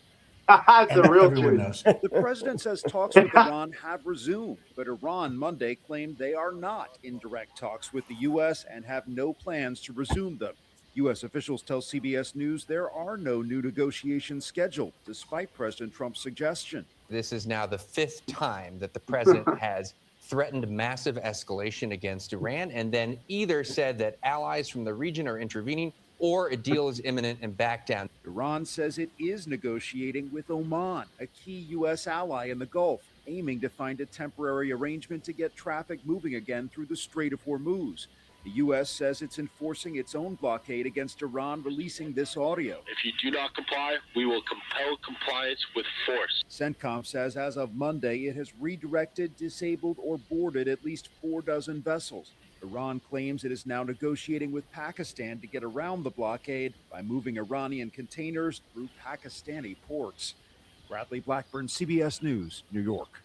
That's the real truth. Knows. The president says talks with Iran have resumed, but Iran Monday claimed they are not in direct talks with the U.S. and have no plans to resume them. U.S. officials tell CBS News there are no new negotiations scheduled, despite President Trump's suggestion. This is now the 5th time that the president has threatened massive escalation against Iran and then either said that allies from the region are intervening or a deal is imminent and back down. Iran says it is negotiating with Oman, a key U.S. ally in the Gulf, aiming to find a temporary arrangement to get traffic moving again through the Strait of Hormuz. The U.S. says it's enforcing its own blockade against Iran, releasing this audio. If you do not comply, we will compel compliance with force. CENTCOM says as of Monday, it has redirected, disabled, or boarded at least 4 dozen vessels. Iran claims it is now negotiating with Pakistan to get around the blockade by moving Iranian containers through Pakistani ports. Bradley Blackburn, CBS News, New York.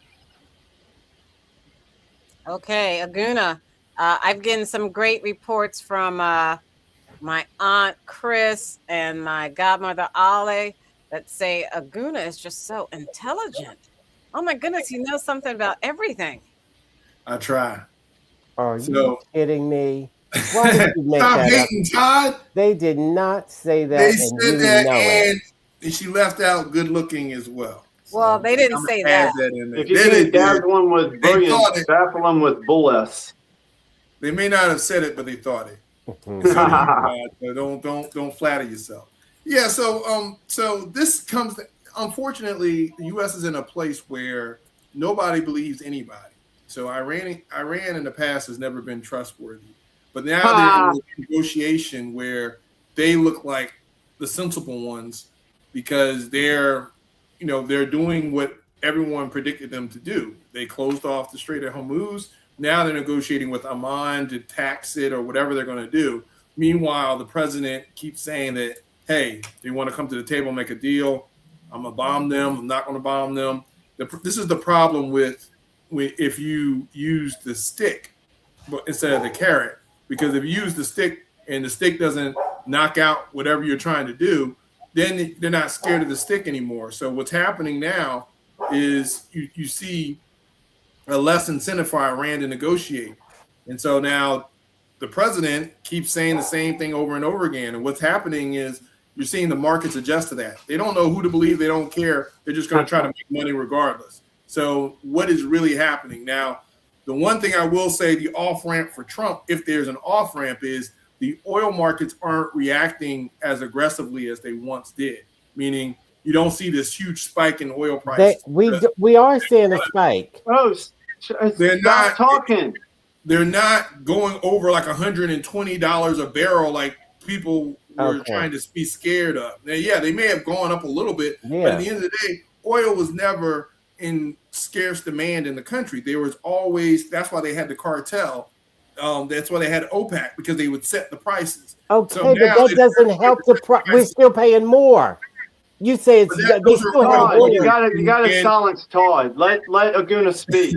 Okay, Aguna. I've gotten some great reports from my aunt Chris and my godmother Ollie that say Aguna is just so intelligent. Oh my goodness, he knows something about everything. I try. Are you kidding me? Why did you make Stop that hating, up? Todd. They did not say that. They and said you that, know it. and she left out good looking as well. Well, they didn't say that. If you think that one was brilliant, baffle them with bull S. They may not have said it, but they thought it. So don't flatter yourself. Yeah. So this comes. Unfortunately, the U.S. is in a place where nobody believes anybody. So Iran in the past has never been trustworthy, but now they're in a negotiation where they look like the sensible ones because they're doing what everyone predicted them to do. They closed off the Strait of Hormuz. Now they're negotiating with Oman to tax it or whatever they're going to do. Meanwhile, the president keeps saying that, hey, they want to come to the table and make a deal. I'm going to bomb them. I'm not going to bomb them. This is the problem with if you use the stick instead of the carrot, because if you use the stick and the stick doesn't knock out whatever you're trying to do, then they're not scared of the stick anymore. So what's happening now is you see a less incentive for Iran to negotiate. And so now the president keeps saying the same thing over and over again. And what's happening is you're seeing the markets adjust to that. They don't know who to believe. They don't care. They're just going to try to make money regardless. So what is really happening? Now, the one thing I will say, the off-ramp for Trump, if there's an off-ramp, is the oil markets aren't reacting as aggressively as they once did, meaning you don't see this huge spike in oil prices. We are seeing a spike. Oh, they're not talking. They're not going over like $120 a barrel like people were trying to be scared of. Now, yeah, they may have gone up a little bit, but at the end of the day, oil was never in scarce demand in the country. There was always, that's why they had the cartel. That's why they had OPEC, because they would set the prices. Okay, so but that doesn't help the price. We're still paying more. You say it's you gotta silence Todd. Let Aguna speak.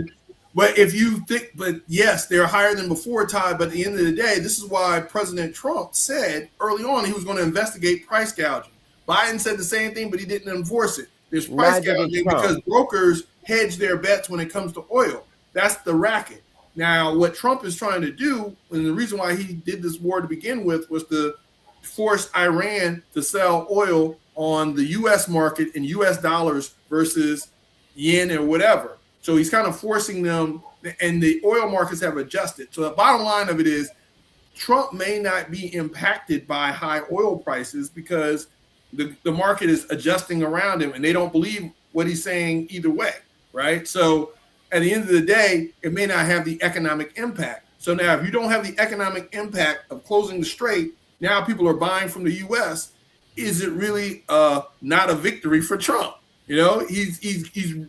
But if you think, but yes, they're higher than before, Todd. But at the end of the day, this is why President Trump said early on he was going to investigate price gouging. Biden said the same thing, but he didn't enforce it. There's price gouging because brokers hedge their bets when it comes to oil. That's the racket. Now, what Trump is trying to do, and the reason why he did this war to begin with, was to force Iran to sell oil on the U.S. market in U.S. dollars versus yen or whatever. So he's kind of forcing them, and the oil markets have adjusted. So the bottom line of it is Trump may not be impacted by high oil prices because the market is adjusting around him, and they don't believe what he's saying either way, right? So at the end of the day, it may not have the economic impact. So now if you don't have the economic impact of closing the strait, now people are buying from the U.S., is it really not a victory for Trump? You know, he's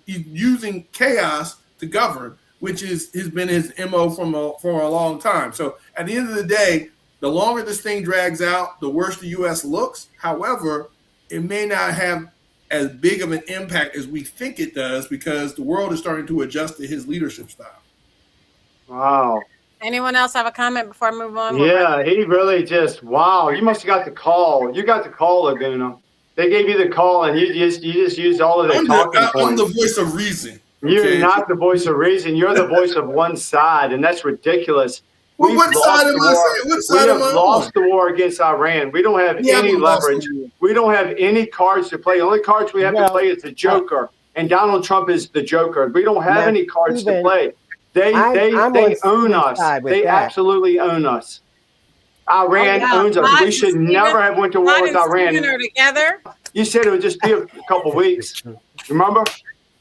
using chaos to govern, which has been his MO for a long time. So at the end of the day, the longer this thing drags out, the worse the U.S. looks. However, it may not have as big of an impact as we think it does because the world is starting to adjust to his leadership style. Wow. Anyone else have a comment before I move on? Yeah, he really just, wow. You must have got the call. You got the call, Laguna. They gave you the call, and you just used all of their talking points. I'm the voice of reason. You're not the voice of reason. You're the voice of one side, and that's ridiculous. Well, what side am I saying? What side am I on? We have lost the war against Iran. We don't have any leverage. We don't have any cards to play. The only cards we have to play is the Joker, and Donald Trump is the Joker. We don't have any cards to play. They own us. They absolutely own us. Iran owns us. We should never have went to war with Iran. Together. You said it would just be a couple weeks. Remember?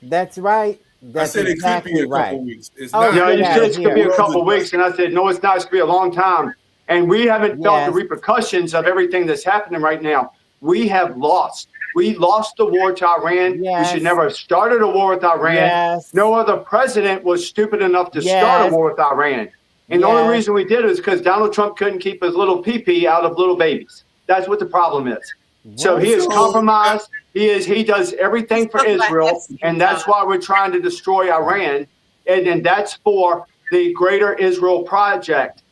That's right. That's I said exactly it could be a right. couple weeks. It's No, you said it could be a couple weeks, and I said, no, it's not. It's going to be a long time. And we haven't felt the repercussions of everything that's happening right now. We have lost. We lost the war to Iran. We should never have started a war with Iran. No other president was stupid enough to start a war with Iran. And the only reason we did it is because Donald Trump couldn't keep his little pee-pee out of little babies. That's what the problem is. So he is compromised. He does everything for Israel, and that's why we're trying to destroy Iran. And that's for the Greater Israel Project.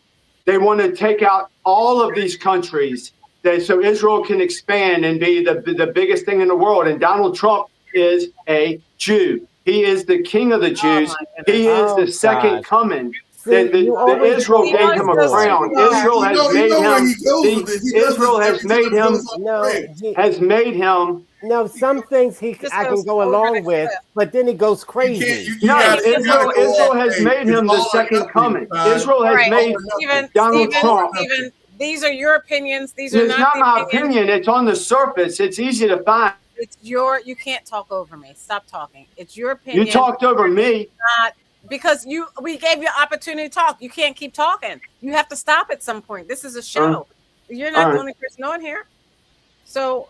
They want to take out all of these countries so Israel can expand and be the biggest thing in the world. And Donald Trump is a Jew. He is the king of the Jews. He is the second coming. Israel gave him a crown. Israel has made him. No, some things I can go along with, but then he goes crazy. Israel has made him the second coming. Israel has made Donald Trump. These are your opinions. These It's are not my opinion. It's on the surface. It's easy to find. You can't talk over me. Stop talking. It's your opinion. You talked over me. Because we gave you opportunity to talk. You can't keep talking. You have to stop at some point. This is a show. You're not the only person on here. So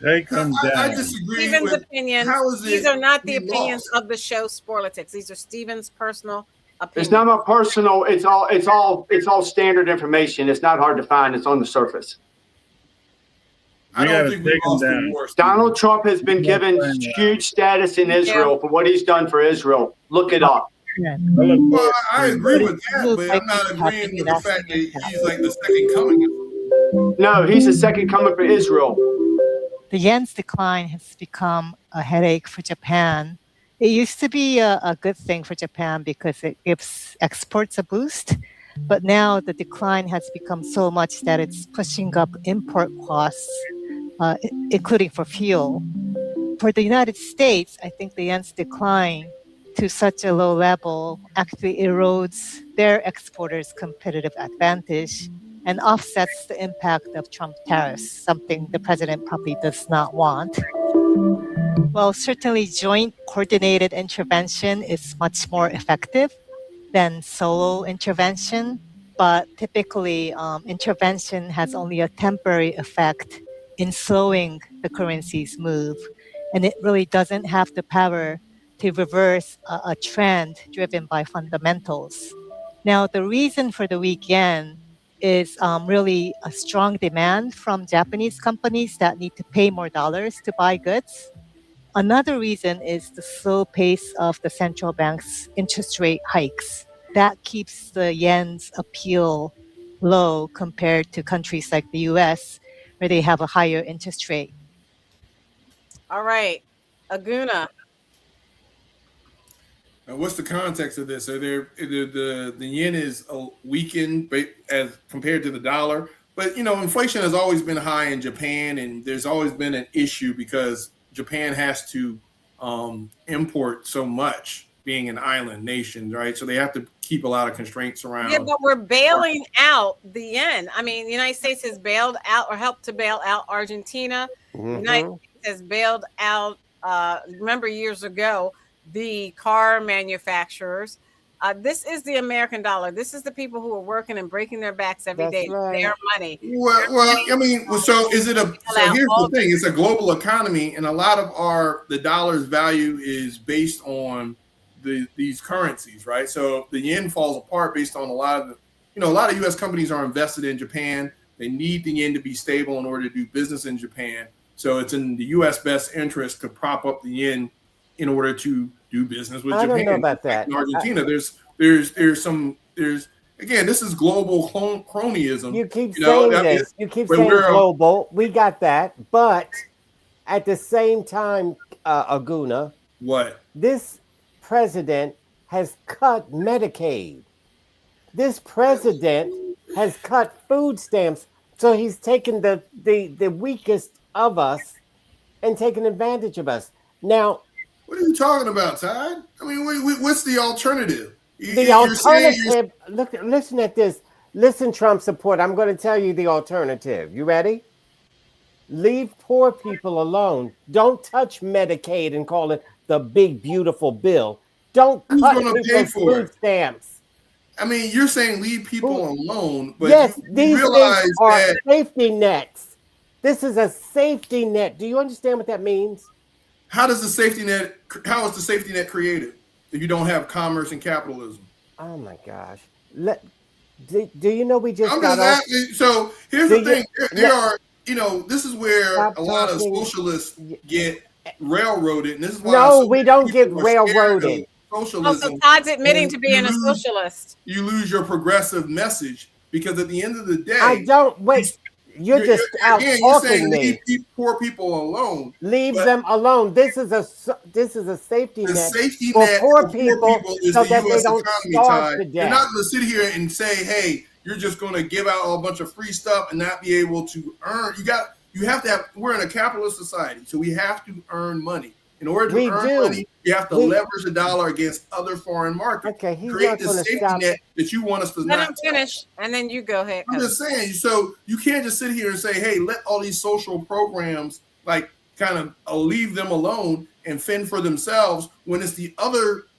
take them down. I disagree Stephen's with opinions. These are not the opinions of the show Sporlitiks. These are Stephen's personal opinions. It's not my personal. It's all standard information. It's not hard to find. It's on the surface. I don't think we lost the war. Donald Trump has been given huge status in Israel for what he's done for Israel. Look it up. Well, I agree with that, but I'm not agreeing with the fact that he's like the second coming. No, he's the second coming for Israel. The yen's decline has become a headache for Japan. It used to be a good thing for Japan because it gives exports a boost. But now the decline has become so much that it's pushing up import costs, including for fuel. For the United States, I think the yen's decline to such a low level actually erodes their exporters' competitive advantage and offsets the impact of Trump tariffs, something the president probably does not want. Well, certainly joint coordinated intervention is much more effective than solo intervention, but typically intervention has only a temporary effect in slowing the currency's move, and it really doesn't have the power to reverse a trend driven by fundamentals. Now, the reason for the weak yen is really a strong demand from Japanese companies that need to pay more dollars to buy goods. Another reason is the slow pace of the central bank's interest rate hikes. That keeps the yen's appeal low compared to countries like the US, where they have a higher interest rate. All right, Aguna. What's the context of this? The yen is weakened as compared to the dollar, but inflation has always been high in Japan, and there's always been an issue because Japan has to import so much, being an island nation, right? So they have to keep a lot of constraints around. Yeah, but we're bailing out the yen. I mean, the United States has bailed out or helped to bail out Argentina. The United States has bailed out, remember years ago, the car manufacturers. This is the American dollar. This is the people who are working and breaking their backs every That's day. right. Their money. Well, I mean, so is it a? So here's the thing: it's a global economy, and a lot of the dollar's value is based on these currencies, right? So the yen falls apart based on a lot of a lot of U.S. companies are invested in Japan. They need the yen to be stable in order to do business in Japan. So it's in the U.S. best interest to prop up the yen in order to do business with Japan. I don't know about that. In Argentina, there's again, this is global cronyism. You keep saying this. You keep saying global. We got that, but at the same time, Aguna, what this president has cut Medicaid. This president has cut food stamps. So he's taken the weakest of us and taken advantage of us. Now, what are you talking about, Todd? I mean, what's the alternative? The alternative. Look, listen at this. Listen, Trump support. I'm going to tell you the alternative. You ready? Leave poor people alone. Don't touch Medicaid and call it the big beautiful bill. Don't cut people's food stamps. I mean, you're saying leave people alone, but yes, you these realize things are that safety nets. This is a safety net. Do you understand what that means? How is the safety net created if you don't have commerce and capitalism? Oh my gosh! Do you know we just? I'm just asking. So here's the thing: there are, this is where a lot of socialists get railroaded, and this is why. No, we don't get railroaded. Socialism. Also, Todd's admitting to being a socialist. You lose your progressive message because at the end of the day, I don't wait. You're just out talking me. Leave poor people alone. Leave them alone. This is a safety net safety for net poor for people so that they don't starve to death. You're not going to sit here and say, "Hey, you're just going to give out a bunch of free stuff and not be able to earn." You have to have. We're in a capitalist society, so we have to earn money. In order to earn money, you have to leverage the dollar against other foreign markets. Okay, he's create not the going to safety stop. net that you want us to Let not him finish, and then you go ahead. I'm just saying, so you can't just sit here and say, hey, let all these social programs kind of leave them alone and fend for themselves when it's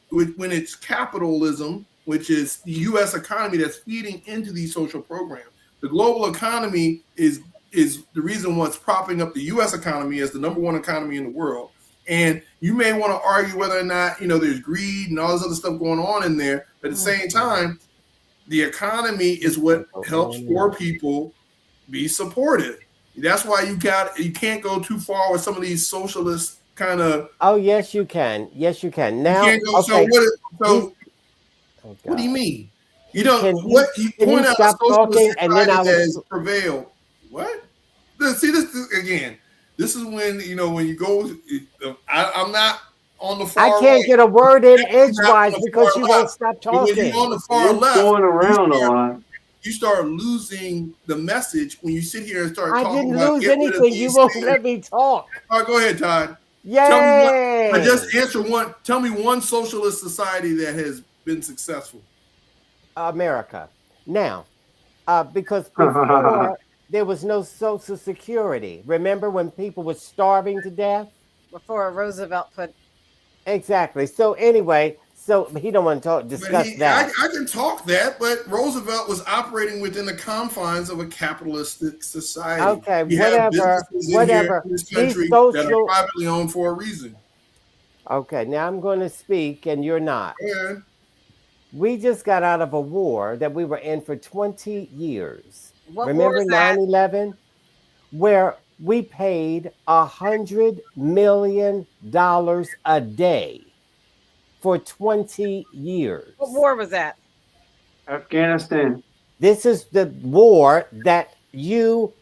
when it's capitalism, which is the U.S. economy that's feeding into these social programs. The global economy is the reason what's propping up the U.S. economy as the number one economy in the world. And you may want to argue whether or not, there's greed and all this other stuff going on in there. But at the same time, the economy is what helps poor people be supported. That's why you can't go too far with some of these socialist kind of. Oh, yes, you can. Yes, you can. Now, you can't go, what do you mean? You point out a socialist society that has prevailed. What? See, this is, again. This is when when you go. I'm not on the far. I can't get a word in edgewise because you won't stop talking. When you're on the far left, going around a lot. You start losing the message when you sit here and start. I talking didn't about lose anything. You won't let me talk. All right, go ahead, Todd. Yay! Just answer one. Tell me one socialist society that has been successful. America. Now, because before. There was no Social Security. Remember when people were starving to death? Before Roosevelt put. Exactly. So anyway, he don't want to discuss that. I can talk that, but Roosevelt was operating within the confines of a capitalistic society. Okay, whatever. In this country that are privately owned for a reason. Okay, now I'm going to speak, and you're not. Yeah. We just got out of a war that we were in for 20 years. Remember 9/11, where we paid $100 million a day for 20 years. What war was that? Afghanistan. This is the war that you,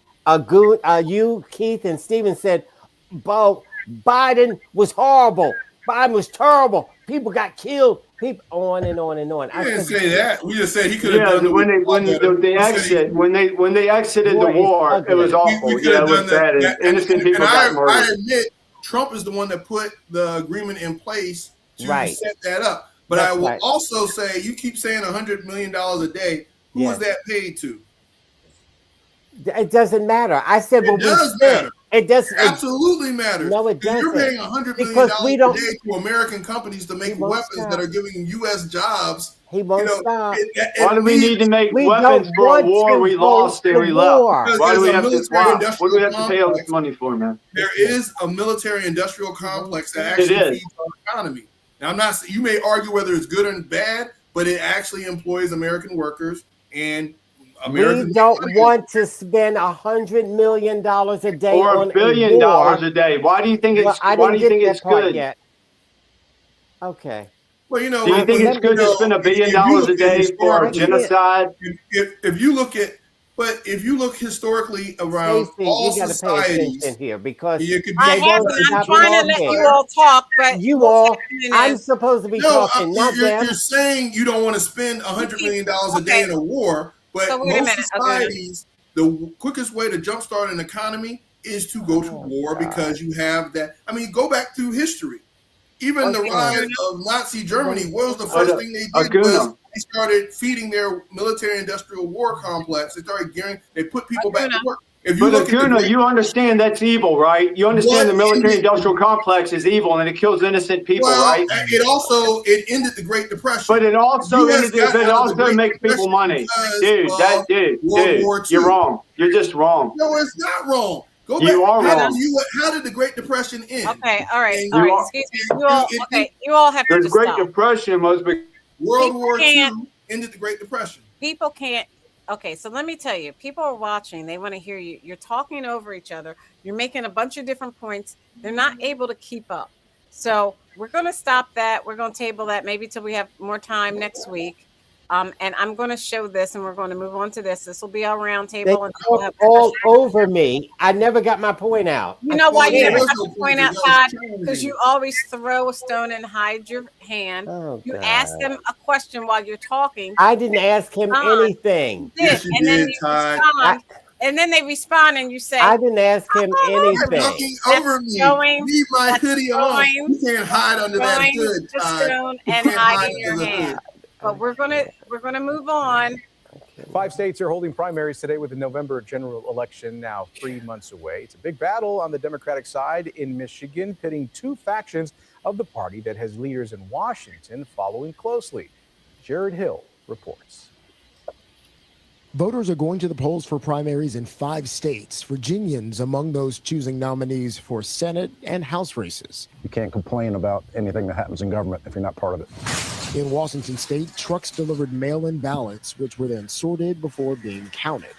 Keith, and Stephen said, Biden was horrible. Biden was terrible. People got killed. People on and on and on. I didn't say that. We just said he could have done. When they exited the war, it was awful. It was bad. Innocent people got murdered. I admit, Trump is the one that put the agreement in place to set that up. But I will also say, you keep saying $100 million a day. Who was that paid to? It doesn't matter. I said what we spent. It does. Absolutely matters. No, it You're doesn't. paying $100 Because we million don't- a day to American companies to make won't weapons stop. that are giving U.S. jobs. He won't stop. Why do we need to make We weapons don't for a want war to we go lost and to we left? war. Because Why do we there's a have to? military Why? What do we industrial have to pay all this complex. money for, man? There is a military industrial complex that actually is. feeds our economy. Now, I'm not. You may argue whether it's good or bad, but it actually employs American workers and American. We don't want to spend $100 million a day Or on $1 billion war. a day. Why do you think Well, it's? I Why didn't do you get think that it's part good? yet. Okay. Well, you know, Do you think it's good to spend $1 billion a day for genocide? If you look at, but if you look historically around Stacey, all you got to pay societies, attention here because you could I they haven't. don't I'm stop trying to let talking. you all talk, but You what's all, happening I'm is- supposed to be no, talking, not them. you're saying you don't want to spend $100 million a day in a war, but So wait a most minute, societies, the quickest way to jumpstart an economy is to go to war because you have that. I mean, go back through history. Even the rise of Nazi Germany, what was the first thing they did was they started feeding their military-industrial war complex. They started gearing. They put people back to work. If you But look at Acuna, you understand that's evil, right? You understand the military-industrial complex is evil and it kills innocent people, right? It ended the Great Depression. But it also US ended. got But it out of the also Great makes people Depression money, because dude. of World Dude, War II. you're wrong. You're just wrong. No, it's not wrong. Go You back. are wrong. How did the Great Depression end? Okay, all right, And all right. you are- Excuse me. You all, okay, you all have to The just Great stop. Depression was. World People War can't- II ended the Great Depression. People can't. Okay, so let me tell you, people are watching. They want to hear you. You're talking over each other. You're making a bunch of different points. They're not able to keep up. So we're going to stop that. We're going to table that maybe till we have more time next week. And I'm going to show this, and we're going to move on to this. This will be our round They table. And we'll have talk all over me. I never got my point out. You know why you there never was have no to point point. out, That was Todd? challenging. Because you always throw a stone and hide your hand. Oh, You God. ask them a question while you're talking. I didn't ask him Todd, anything. you did, Yes, you and then did, you Todd. respond, and then they respond, and you say, I didn't ask him You're anything. talking That's over me. showing- Leave my that's hoodie on. showing- You can't hide under that throwing hood, the Todd. stone You and can't hide hiding your under the hand. hood. But we're gonna move on. 5 states are holding primaries today with the November general election now 3 months away. It's a big battle on the Democratic side in Michigan, pitting two factions of the party that has leaders in Washington following closely. Jared Hill reports. Voters are going to the polls for primaries in 5 states. Virginians among those choosing nominees for Senate and House races. You can't complain about anything that happens in government if you're not part of it. In Washington state, trucks delivered mail-in ballots, which were then sorted before being counted.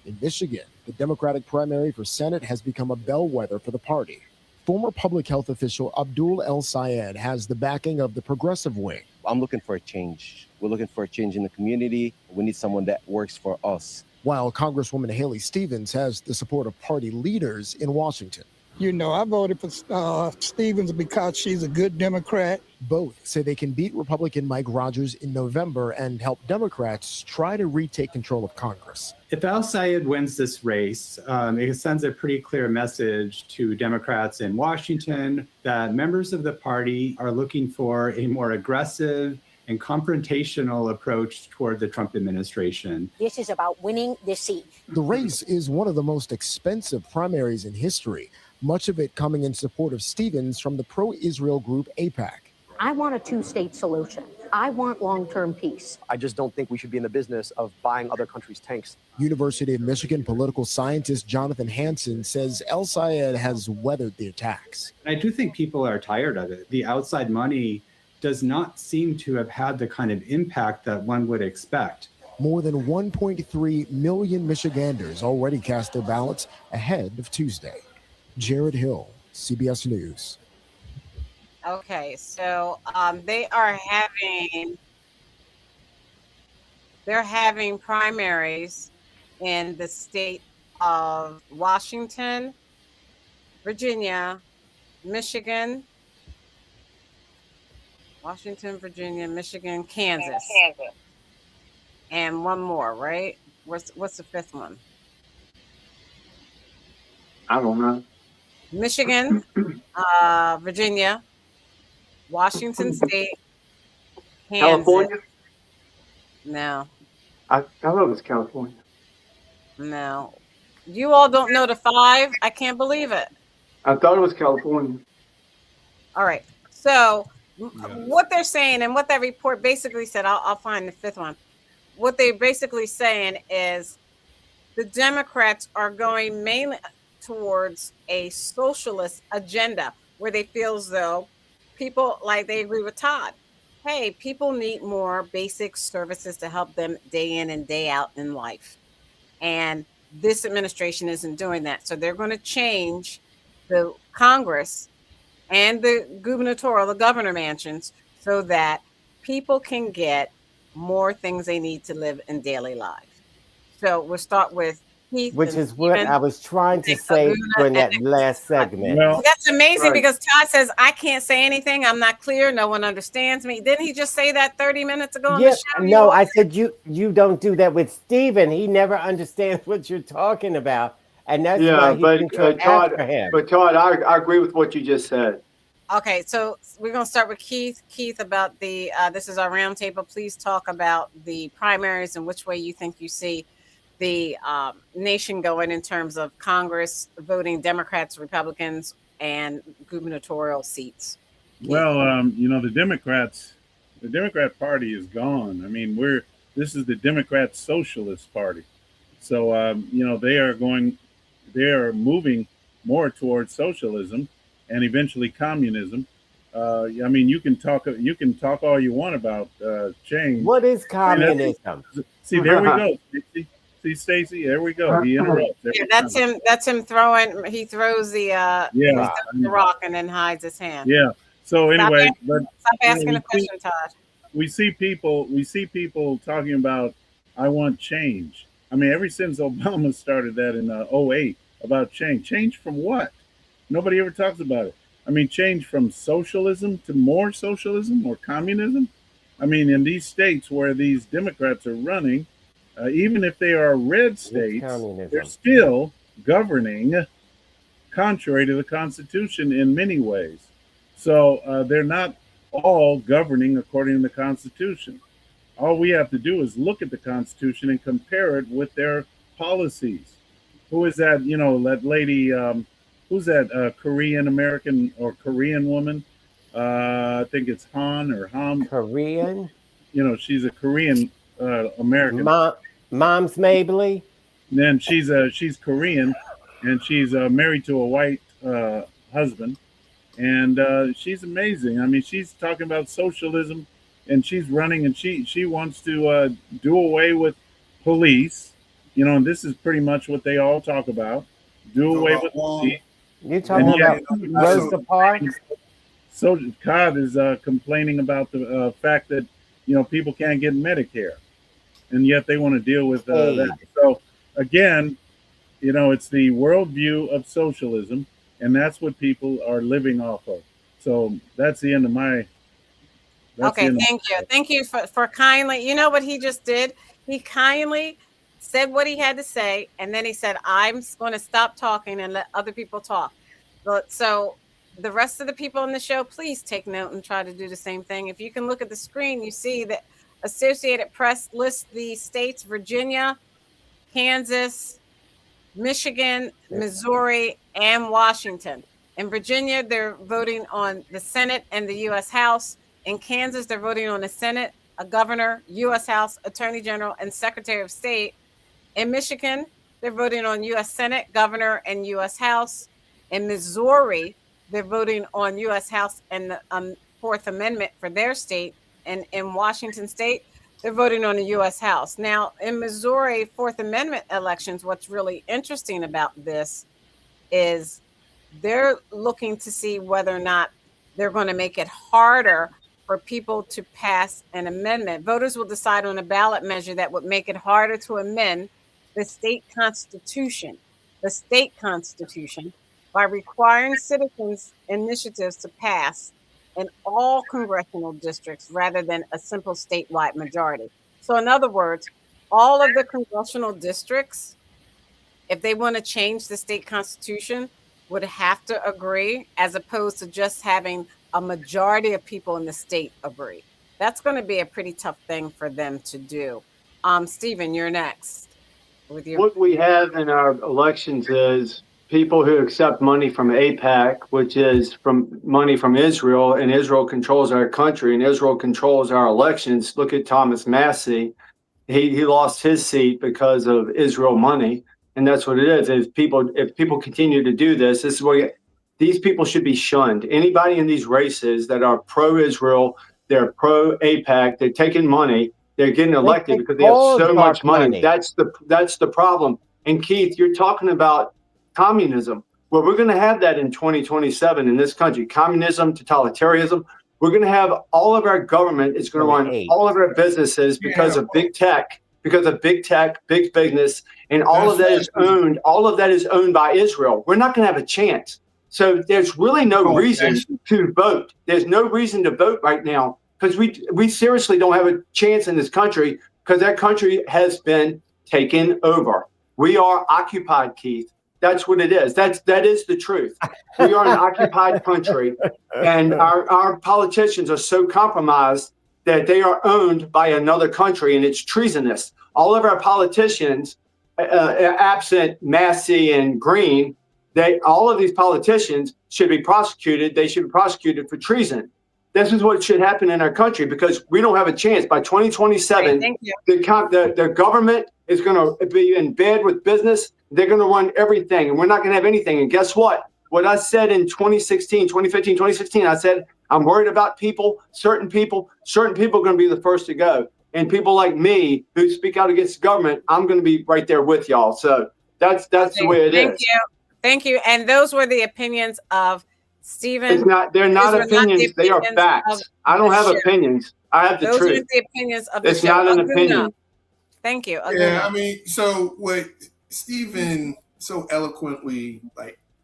In Michigan, the Democratic primary for Senate has become a bellwether for the party. Former public health official Abdul El-Sayed has the backing of the progressive wing. I'm looking for a change. We're looking for a change in the community. We need someone that works for us. While Congresswoman Haley Stevens has the support of party leaders in Washington. You know, I voted for Stevens because she's a good Democrat. Both say they can beat Republican Mike Rogers in November and help Democrats try to retake control of Congress. If El-Sayed wins this race, it sends a pretty clear message to Democrats in Washington that members of the party are looking for a more aggressive and confrontational approach toward the Trump administration. This is about winning the seat. The race is one of the most expensive primaries in history, much of it coming in support of Stevens from the pro-Israel group AIPAC. I want a two-state solution. I want long-term peace. I just don't think we should be in the business of buying other countries' tanks. University of Michigan political scientist Jonathan Hansen says El-Sayed has weathered the attacks. I do think people are tired of it. The outside money does not seem to have had the kind of impact that one would expect. More than 1.3 million Michiganders already cast their ballots ahead of Tuesday. Jared Hill, CBS News. Okay, so they're having primaries in the state of Washington, Virginia, Michigan, Kansas, and one more, right? What's the fifth one? I don't know. Michigan, Virginia, Washington State, Kansas. California? No, I thought it was California. no. You all don't know the 5? I can't believe it. I thought it was California. All right. So what they're saying and what that report basically said, I'll find the 5th one. What they're basically saying is the Democrats are going mainly towards a socialist agenda where they feel as though people, like they agree with Todd. Hey, people need more basic services to help them day in and day out in life. And this administration isn't doing that. So they're going to change the Congress and the gubernatorial, the governor mansions, so that people can get more things they need to live in daily life. So we'll start with Keith. Which is what I was trying to say during that last segment. Well, that's amazing because Todd says, I can't say anything. I'm not clear. No one understands me. Didn't he just say that 30 minutes ago on the show? No, I said you don't do that with Stephen. He never understands what you're talking about. And that's why he can come after him. But Todd, I agree with what you just said. Okay, so we're going to start with Keith. Keith, about the, this is our roundtable. Please talk about the primaries and which way you think you see the nation going in terms of Congress voting Democrats, Republicans, and gubernatorial seats. Well, the Democrat Party is gone. I mean, this is the Democrat Socialist Party. So, they are moving more towards socialism and eventually communism. I mean, you can talk all you want about change. What is communism? See, there we go. See, Stacey, there we go. He interrupts. Yeah, that's him throwing. He throws the the rock and then hides his hand. Yeah. So anyway, stop asking a question, Todd. We see people talking about, I want change. I mean, ever since Obama started that in 2008 about change. Change from what? Nobody ever talks about it. I mean, change from socialism to more socialism or communism. I mean, in these states where these Democrats are running, even if they are red states, they're still governing contrary to the Constitution in many ways. So they're not all governing according to the Constitution. All we have to do is look at the Constitution and compare it with their policies. Who is that? That lady, who's that Korean American or Korean woman? I think it's Han or Ham. Korean? She's a Korean American. Mom's Mabley. Then she's Korean, and she's married to a white husband, and she's amazing. I mean, she's talking about socialism, and she's running, and she wants to do away with police. And this is pretty much what they all talk about: do away with police. You're talking about Rosa Parks. So Todd is complaining about the fact that people can't get Medicare, and yet they want to deal with that. So again, it's the worldview of socialism, and that's what people are living off of. So that's the end of my. Okay, thank you for kindly. You know what he just did? He kindly said what he had to say, and then he said, I'm going to stop talking and let other people talk. So the rest of the people in the show, please take note and try to do the same thing. If you can look at the screen, you see that Associated Press lists the states: Virginia, Kansas, Michigan, Missouri, and Washington. In Virginia, they're voting on the Senate and the U.S. House. In Kansas, they're voting on the Senate, a governor, U.S. House, Attorney General, and Secretary of State. In Michigan, they're voting on U.S. Senate, governor, and U.S. House. In Missouri, they're voting on U.S. House and the Fourth Amendment for their state. And in Washington State, they're voting on the U.S. House. Now, in Missouri, Fourth Amendment elections, what's really interesting about this is they're looking to see whether or not they're going to make it harder for people to pass an amendment. Voters will decide on a ballot measure that would make it harder to amend the state constitution by requiring citizens' initiatives to pass in all congressional districts rather than a simple statewide majority. So in other words, all of the congressional districts, if they want to change the state constitution, would have to agree, as opposed to just having a majority of people in the state agree. That's going to be a pretty tough thing for them to do. Stephen, you're next. with your. What we have in our elections is people who accept money from AIPAC, which is from money from Israel, and Israel controls our country and Israel controls our elections. Look at Thomas Massey. He lost his seat because of Israel money. And that's what it is. If people continue to do this, this is what these people should be shunned. Anybody in these races that are pro-Israel, they're pro-AIPAC, they're taking money, they're getting elected because they have so much money. That's the problem. And Keith, you're talking about communism. Well, we're going to have that in 2027 in this country. Communism, totalitarianism. We're going to have all of our government is going to run all of our businesses because of big tech, big business, and all of that is owned. All of that is owned by Israel. We're not going to have a chance. So there's really no reason to vote. There's no reason to vote right now because we seriously don't have a chance in this country because that country has been taken over. We are occupied, Keith. That's what it is. That is the truth. We are an occupied country, and our politicians are so compromised that they are owned by another country, and it's treasonous. All of our politicians, absent Massey and Green, all of these politicians should be prosecuted. They should be prosecuted for treason. This is what should happen in our country because we don't have a chance. By 2027, the government is going to be in bed with business. They're going to run everything, and we're not going to have anything. And guess what? What I said in 2015, 2016, I said, I'm worried about people, certain people are going to be the first to go. And people like me who speak out against the government, I'm going to be right there with y'all. So that's the way it is. Thank you. And those were the opinions of Stephen. They're not opinions. They are facts. I don't have opinions. I have the truth. Those are the opinions of the It's not an opinion. Thank you. Yeah, I mean, so what Stephen so eloquently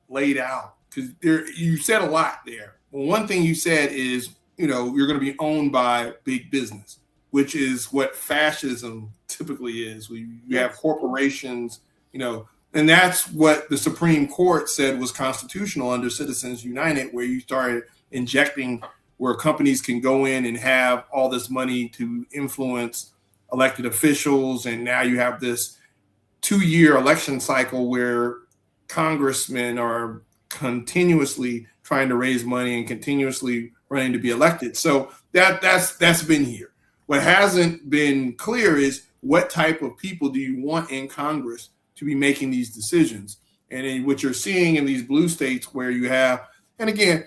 laid out, because you said a lot there. Well, one thing you said is, you're going to be owned by big business, which is what fascism typically is. You have corporations, and that's what the Supreme Court said was constitutional under Citizens United, where you started injecting where companies can go in and have all this money to influence elected officials. And now you have this 2-year election cycle where congressmen are continuously trying to raise money and continuously running to be elected. So that's been here. What hasn't been clear is what type of people do you want in Congress to be making these decisions? And in what you're seeing in these blue states where you have, and again,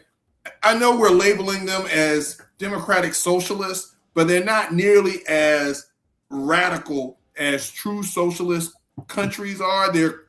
I know we're labeling them as democratic socialists, but they're not nearly as radical as true socialist countries are. They're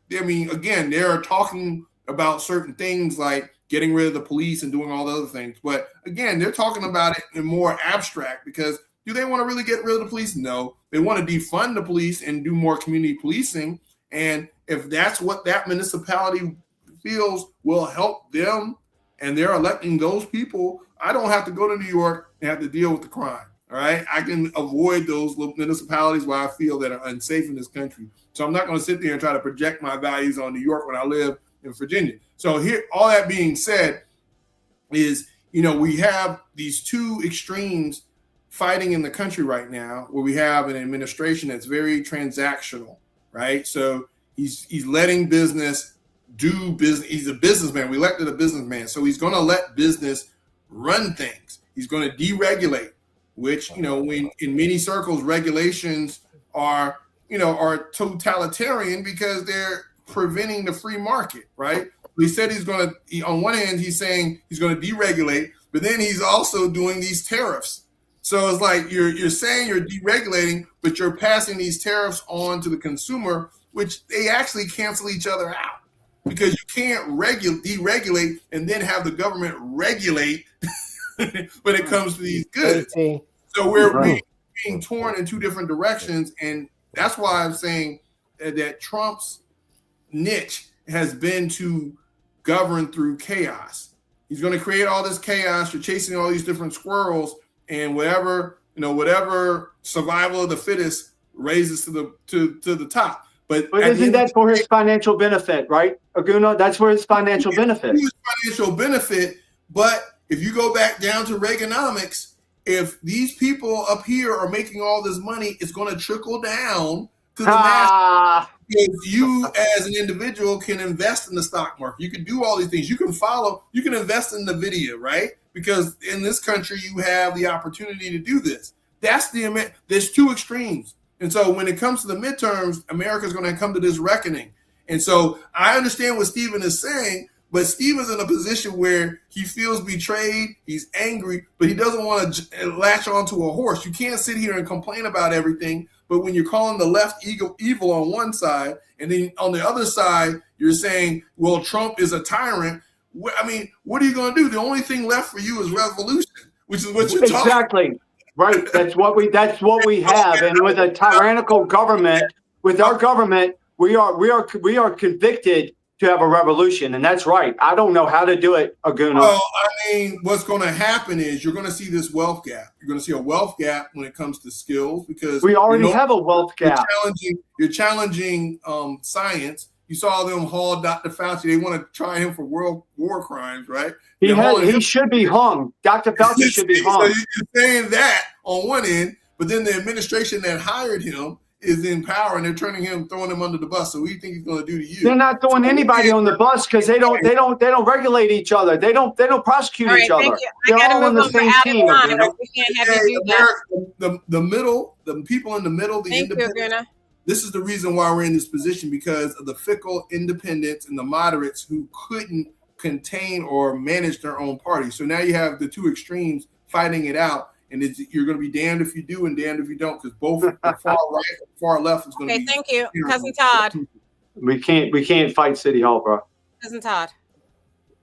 talking about certain things like getting rid of the police and doing all the other things. But again, they're talking about it in more abstract because do they want to really get rid of the police? No. They want to defund the police and do more community policing. And if that's what that municipality feels will help them and they're electing those people, I don't have to go to New York and have to deal with the crime. All right. I can avoid those municipalities where I feel that are unsafe in this country. So I'm not going to sit there and try to project my values on New York when I live in Virginia. So here, all that being said is, we have these two extremes fighting in the country right now where we have an administration that's very transactional, right? So he's letting business do business. He's a businessman. We elected a businessman. So he's going to let business run things. He's going to deregulate, which, when in many circles, regulations are totalitarian because they're preventing the free market, right? He said on one hand, he's saying he's going to deregulate, but then he's also doing these tariffs. So it's like you're saying you're deregulating, but you're passing these tariffs on to the consumer, which they actually cancel each other out because you can't deregulate and then have the government regulate when it comes to these goods. So we're being torn in two different directions. And that's why I'm saying that Trump's niche has been to govern through chaos. He's going to create all this chaos. You're chasing all these different squirrels, and whatever survival of the fittest raises to the top. But isn't that for his financial benefit, right, Aguna? That's for his financial benefit. His financial benefit. But if you go back down to Reaganomics, if these people up here are making all this money, it's going to trickle down to the masses. Because you, as an individual, can invest in the stock market. You can do all these things. You can follow. You can invest in the video, right? Because in this country, you have the opportunity to do this. There's two extremes. And so when it comes to the midterms, America's going to come to this reckoning. And so I understand what Stephen is saying, but Stephen's in a position where he feels betrayed, he's angry, but he doesn't want to latch onto a horse. You can't sit here and complain about everything, but when you're calling the left evil on one side, and then on the other side, you're saying, well, Trump is a tyrant. I mean, what are you going to do? The only thing left for you is revolution, which is what you're talking about. Exactly. Right. That's what we have. And with a tyrannical government, with our government, we are convicted to have a revolution, and that's right. I don't know how to do it, Aguna. Well, I mean, what's going to happen is you're going to see this wealth gap. You're going to see a wealth gap when it comes to skills because we already have a wealth gap. You're challenging science. You saw them haul Dr. Fauci. They want to try him for war crimes, right? He should be hung. Dr. Fauci should be hung. So you're saying that on one end, but then the administration that hired him is in power and they're throwing him under the bus. So what do you think he's going to do to you? They're not throwing anybody on the bus because they don't regulate each other. They don't prosecute each other. They're all on the same team. The people in the middle, the independents. This is the reason why we're in this position, because of the fickle independents and the moderates who couldn't contain or manage their own party. So now you have the two extremes fighting it out. And you're going to be damned if you do and damned if you don't, because both the far right and far left is going to be. Okay, thank you, Cousin Todd. We can't fight City Hall, bro. Cousin Todd.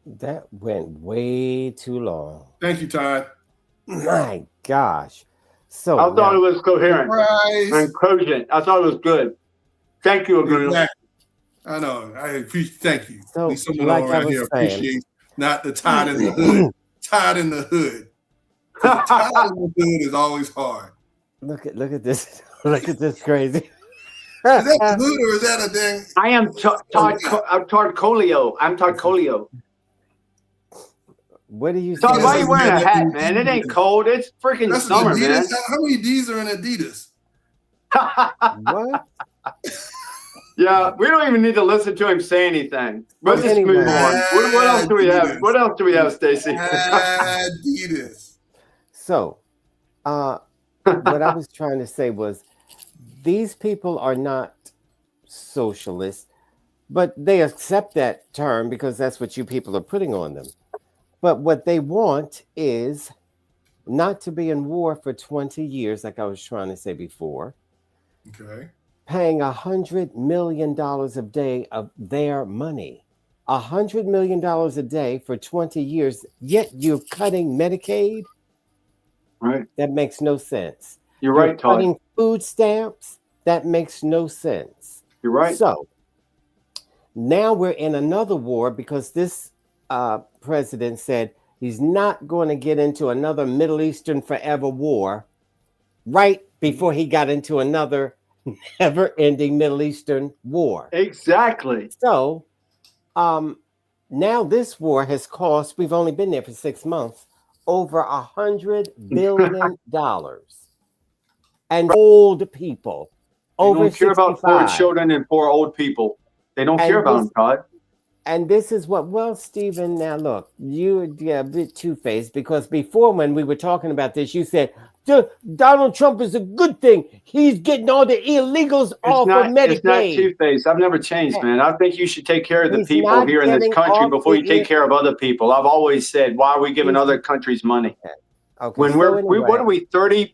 That went way too long. Thank you, Todd. My gosh. So I thought it was coherent and cogent. I thought it was good. Thank you, Aguna. Exactly. I know. I appreciate. Thank you. So, someone like around here appreciates not the Todd in the hood. Todd in the hood. Todd in the hood is always hard. Look at this. Look at this crazy. Is that the hood or is that a dang? I am Todd Colio. I'm Todd Colio. What do you say? Todd, why are you wearing a hat, man? It ain't cold. It's freaking summer, Adidas. man. How many D's are in Adidas? What? Yeah, we don't even need to listen to him say anything. Let's just move on. What else do we have? What else do we have, Stacey? Adidas. So, what I was trying to say was, these people are not socialists, but they accept that term because that's what you people are putting on them. But what they want is not to be in war for 20 years, like I was trying to say before. Okay. Paying $100 million a day of their money. $100 million a day for 20 years, yet you're cutting Medicaid? Right. That makes no sense. You're right, Todd. Cutting food stamps? That makes no sense. You're right. So, now we're in another war because this president said he's not going to get into another Middle Eastern forever war right before he got into another never-ending Middle Eastern war. Exactly. So, now this war has cost, we've only been there for 6 months, over $100 billion. And old people. They over don't care about poor 65. children and poor old people. They don't care about them, Todd. And this is what, well, Stephen, now look, you're a bit two-faced because before when we were talking about this, you said, Donald Trump is a good thing. He's getting all the illegals off of Medicaid. It's not two-faced. I've never changed, man. I think you should take care of the people here in this country before you take care of other people. I've always said, why are we giving other countries money? Okay, when so what are we, $30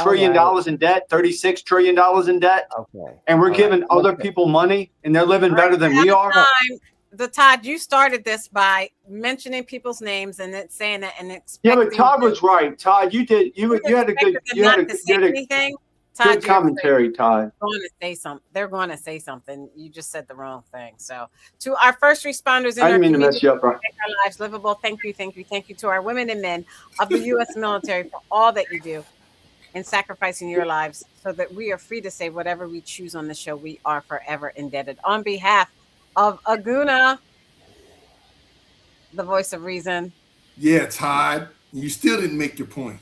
trillion in debt, $36 trillion in debt? Okay. And we're giving other people money and they're living better than we are? Todd, you started this by mentioning people's names and then saying that and expecting. Yeah, but Todd was right. Todd, you had a good commentary, Todd. They're going to say something. You just said the wrong thing. So, to our first responders in I our didn't mean to community, mess you up, bro. make our lives livable. Thank you to our women and men of the U.S. military for all that you do in sacrificing your lives so that we are free to say whatever we choose on the show. We are forever indebted. On behalf of Aguna, the voice of reason. Yeah, Todd, you still didn't make your point.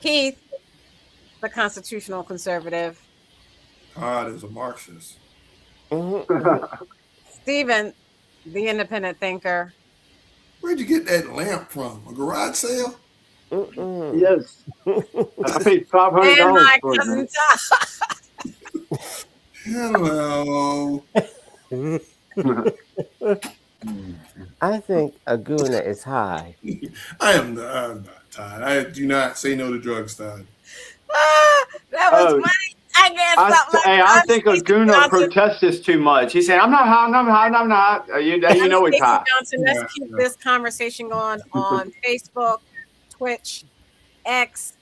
Keith, the constitutional conservative. Todd is a Marxist. Stephen, the independent thinker. Where'd you get that lamp from? A garage sale? Yes. I paid $500 And my for it. cousin Man. Hello. I think Aguna is high. I'm not, Todd. I do not say no to drugs, Todd. That was funny. I guess I think Aguna protests too much. He said, I'm not high, I'm not high. You know he's high. Johnson, let's keep this conversation going on Facebook, Twitch, X.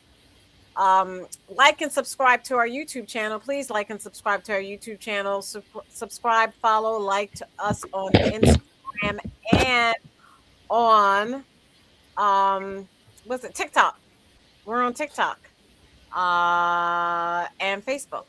Like and subscribe to our YouTube channel. Please like and subscribe to our YouTube channel. Subscribe, follow, like to us on Instagram and on what's it? TikTok. We're on TikTok and Facebook.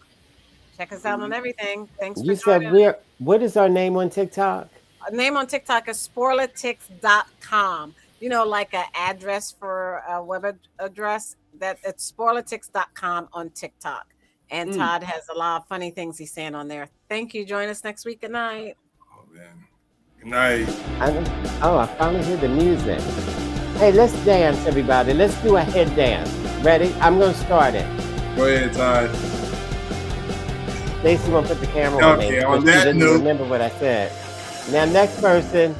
Check us out on everything. Thanks You for said what is our name on TikTok? Our name on TikTok is Sporlitiks.com. You know, like an address for a web address. That it's Sporlitiks.com on TikTok. And Todd has a lot of funny things he's saying on there. Thank you. Join us next week. Good night. Oh, man. Good night. I finally hear the music. Hey, let's dance, everybody. Let's do a head dance. Ready? I'm going to start it. Go ahead, Todd. Stacey won't put the camera on me. Okay, on She that didn't note. remember what I said. Now, next person.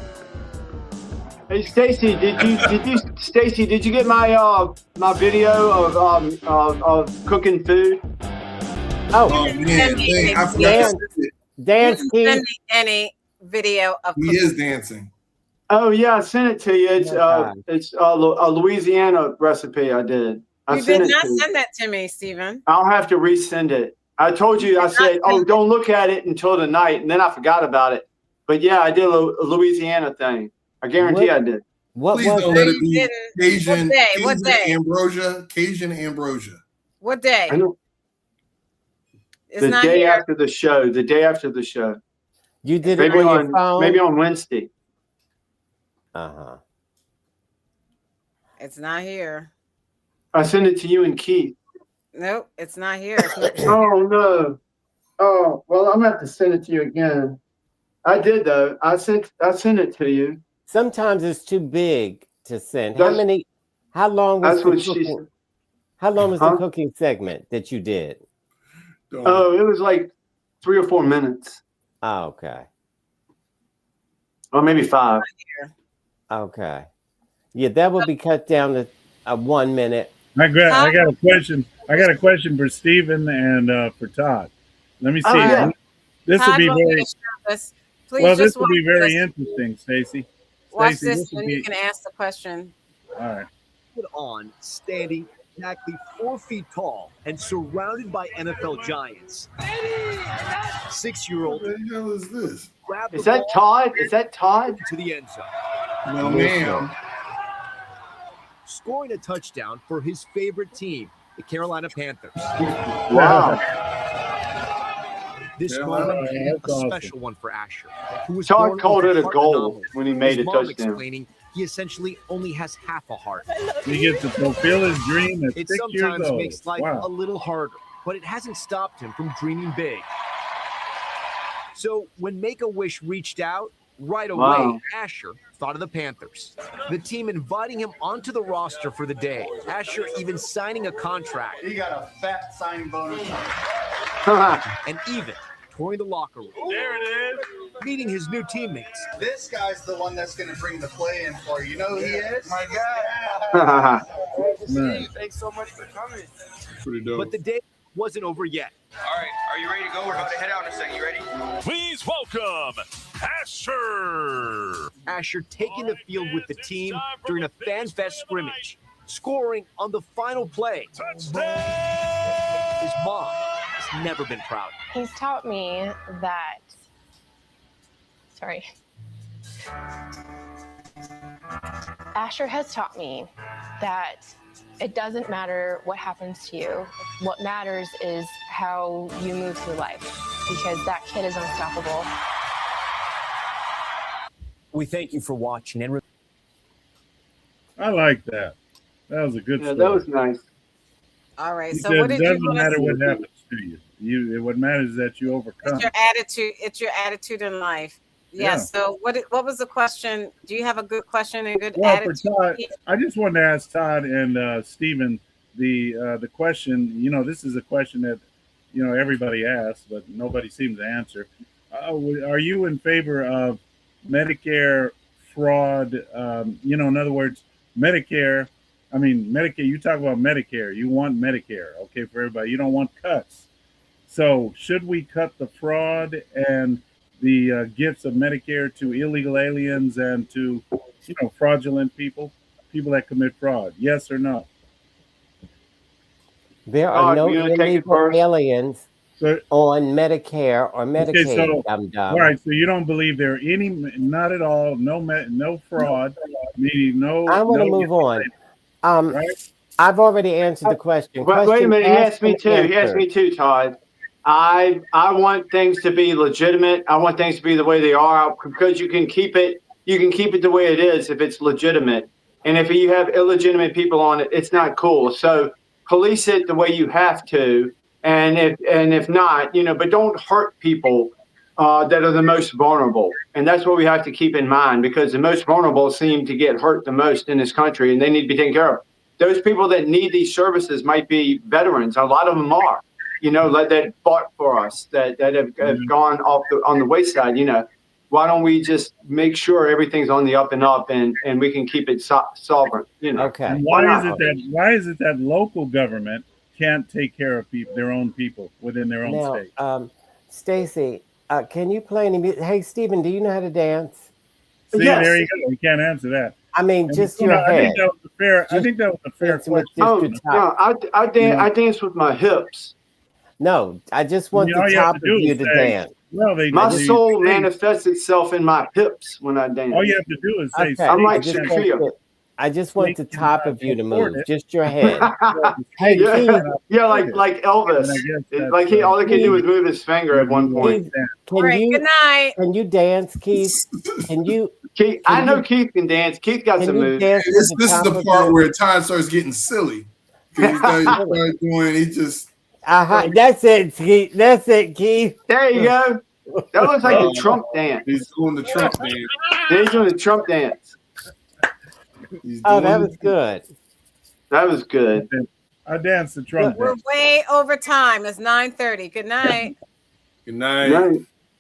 Hey Stacy, did you get my my video of cooking food? Oh man, I forgot dance send me any video of He is dancing. Oh yeah, I sent it to you. It's a Louisiana recipe I did. You did not send that to me, Stephen. I'll have to resend it. I told you, I said, don't look at it until tonight, and then I forgot about it. But yeah, I did a Louisiana thing. I guarantee I did. Please don't let it be Cajun, What day? Cajun ambrosia. What day? I know. It's The not day here. after the show. The day after the show. You did maybe it on your phone? Maybe on Wednesday. It's not here. I sent it to you and Keith. Nope, it's not here. It's not Oh no. Oh well, I'm gonna have to send it to you again. I did though. I sent it to you. Sometimes it's too big to send. How long was the cooking? How long was the cooking segment that you did? Oh, it was like 3 or 4 minutes. Oh, okay. Or maybe 5. Okay. Yeah, that will be cut down to 1 minute. I got a question. I got a question for Stephen and for Todd. Let me see. This will be very. This will be very interesting, Stacey. Watch this, and you can ask the question. All right. Put on, standing exactly 4 feet tall and surrounded by NFL giants. 6-year-old. What the hell is this? Is that Todd? Is that Todd? To the end zone. No, ma'am. Scoring a touchdown for his favorite team, the Carolina Panthers. Wow. This moment, a special one for Asher, who was Todd called it a heart goal anomaly. when he made His a mom touchdown. explaining he essentially only has half a heart. He gets to fulfill his dream at It 6 years sometimes old. makes life Wow. a little harder, but it hasn't stopped him from dreaming big. So when Make-A-Wish reached out, right away, Wow. Asher thought of the Panthers. The team inviting him onto the roster for the day. Asher even signing a contract. He got a fat signing bonus. And even touring the locker room. There it is. Meeting his new teammates. This guy's the one that's going to bring the play in for you. You know who he is? My Nice. Steve, thanks so much for coming. Pretty dope. But the day wasn't over yet. All right, are you ready to go? We're about to head out in a second. You ready? Please welcome Asher. Asher taking the field with the team during a fan fest scrimmage, scoring on the final play. Touchdown! His mom has never been proud. He's taught me that, Asher has taught me that it doesn't matter what happens to you. What matters is how you move through life, because that kid is unstoppable. We thank you for watching. And I like that. That was a good story. That was nice. All right. He So said what it did you doesn't want matter to what happens to you. What matters is that you overcome. It's your attitude. It's your attitude in life. Yes. Yeah. So what was the question? Do you have a good question and good Well, for attitude? Todd, I just wanted to ask Todd and Stephen the question. You know, this is a question that everybody asks, but nobody seems to answer. Are you in favor of Medicare fraud? In other words, Medicare. I mean, Medicare. You talk about Medicare. You want Medicare, okay, for everybody. You don't want cuts. So, should we cut the fraud and the gifts of Medicare to illegal aliens and to, fraudulent people that commit fraud? Yes or no? There are no illegal aliens on Medicare or Medicaid. All right. So you don't believe there are any? Not at all. No fraud. Meaning no. I want to move on. Right? I've already answered the question. Wait a minute. He asked me too, Todd. I want things to be legitimate. I want things to be the way they are because you can keep it the way it is if it's legitimate. And if you have illegitimate people on it, it's not cool. So police it the way you have to. And if not, but don't hurt people that are the most vulnerable. And that's what we have to keep in mind because the most vulnerable seem to get hurt the most in this country and they need to be taken care of. Those people that need these services might be veterans. A lot of them are. That fought for us, that have gone on the wayside. Why don't we just make sure everything's on the up and up, and we can keep it sovereign? Okay. And why is it that local government can't take care of their own people within their own state? Stacy, can you play any music? Hey, Stephen, do you know how to dance? See, yes. There you go. You can't answer that. I mean, just your head. I think that was a fair question. No, I dance with my hips. No, I just want the top of you to dance. My soul manifests itself in my hips when I dance. All you have to do is say, I'm like Shakira. I just want the top of you to move, just your head. Hey, like Elvis. Like all he could do was move his finger at one point. Good night. Can you dance, Keith? Keith, I know Keith can dance. Keith got some moves. This is the part where Todd starts getting silly. He just. That's it, Keith. That's it, Keith. There you go. That looks like the Trump dance. He's doing the Trump dance. He's doing the Trump dance. That was good. That was good. I danced the Trump dance. We're way over time. It's 9:30. Good night. Good night.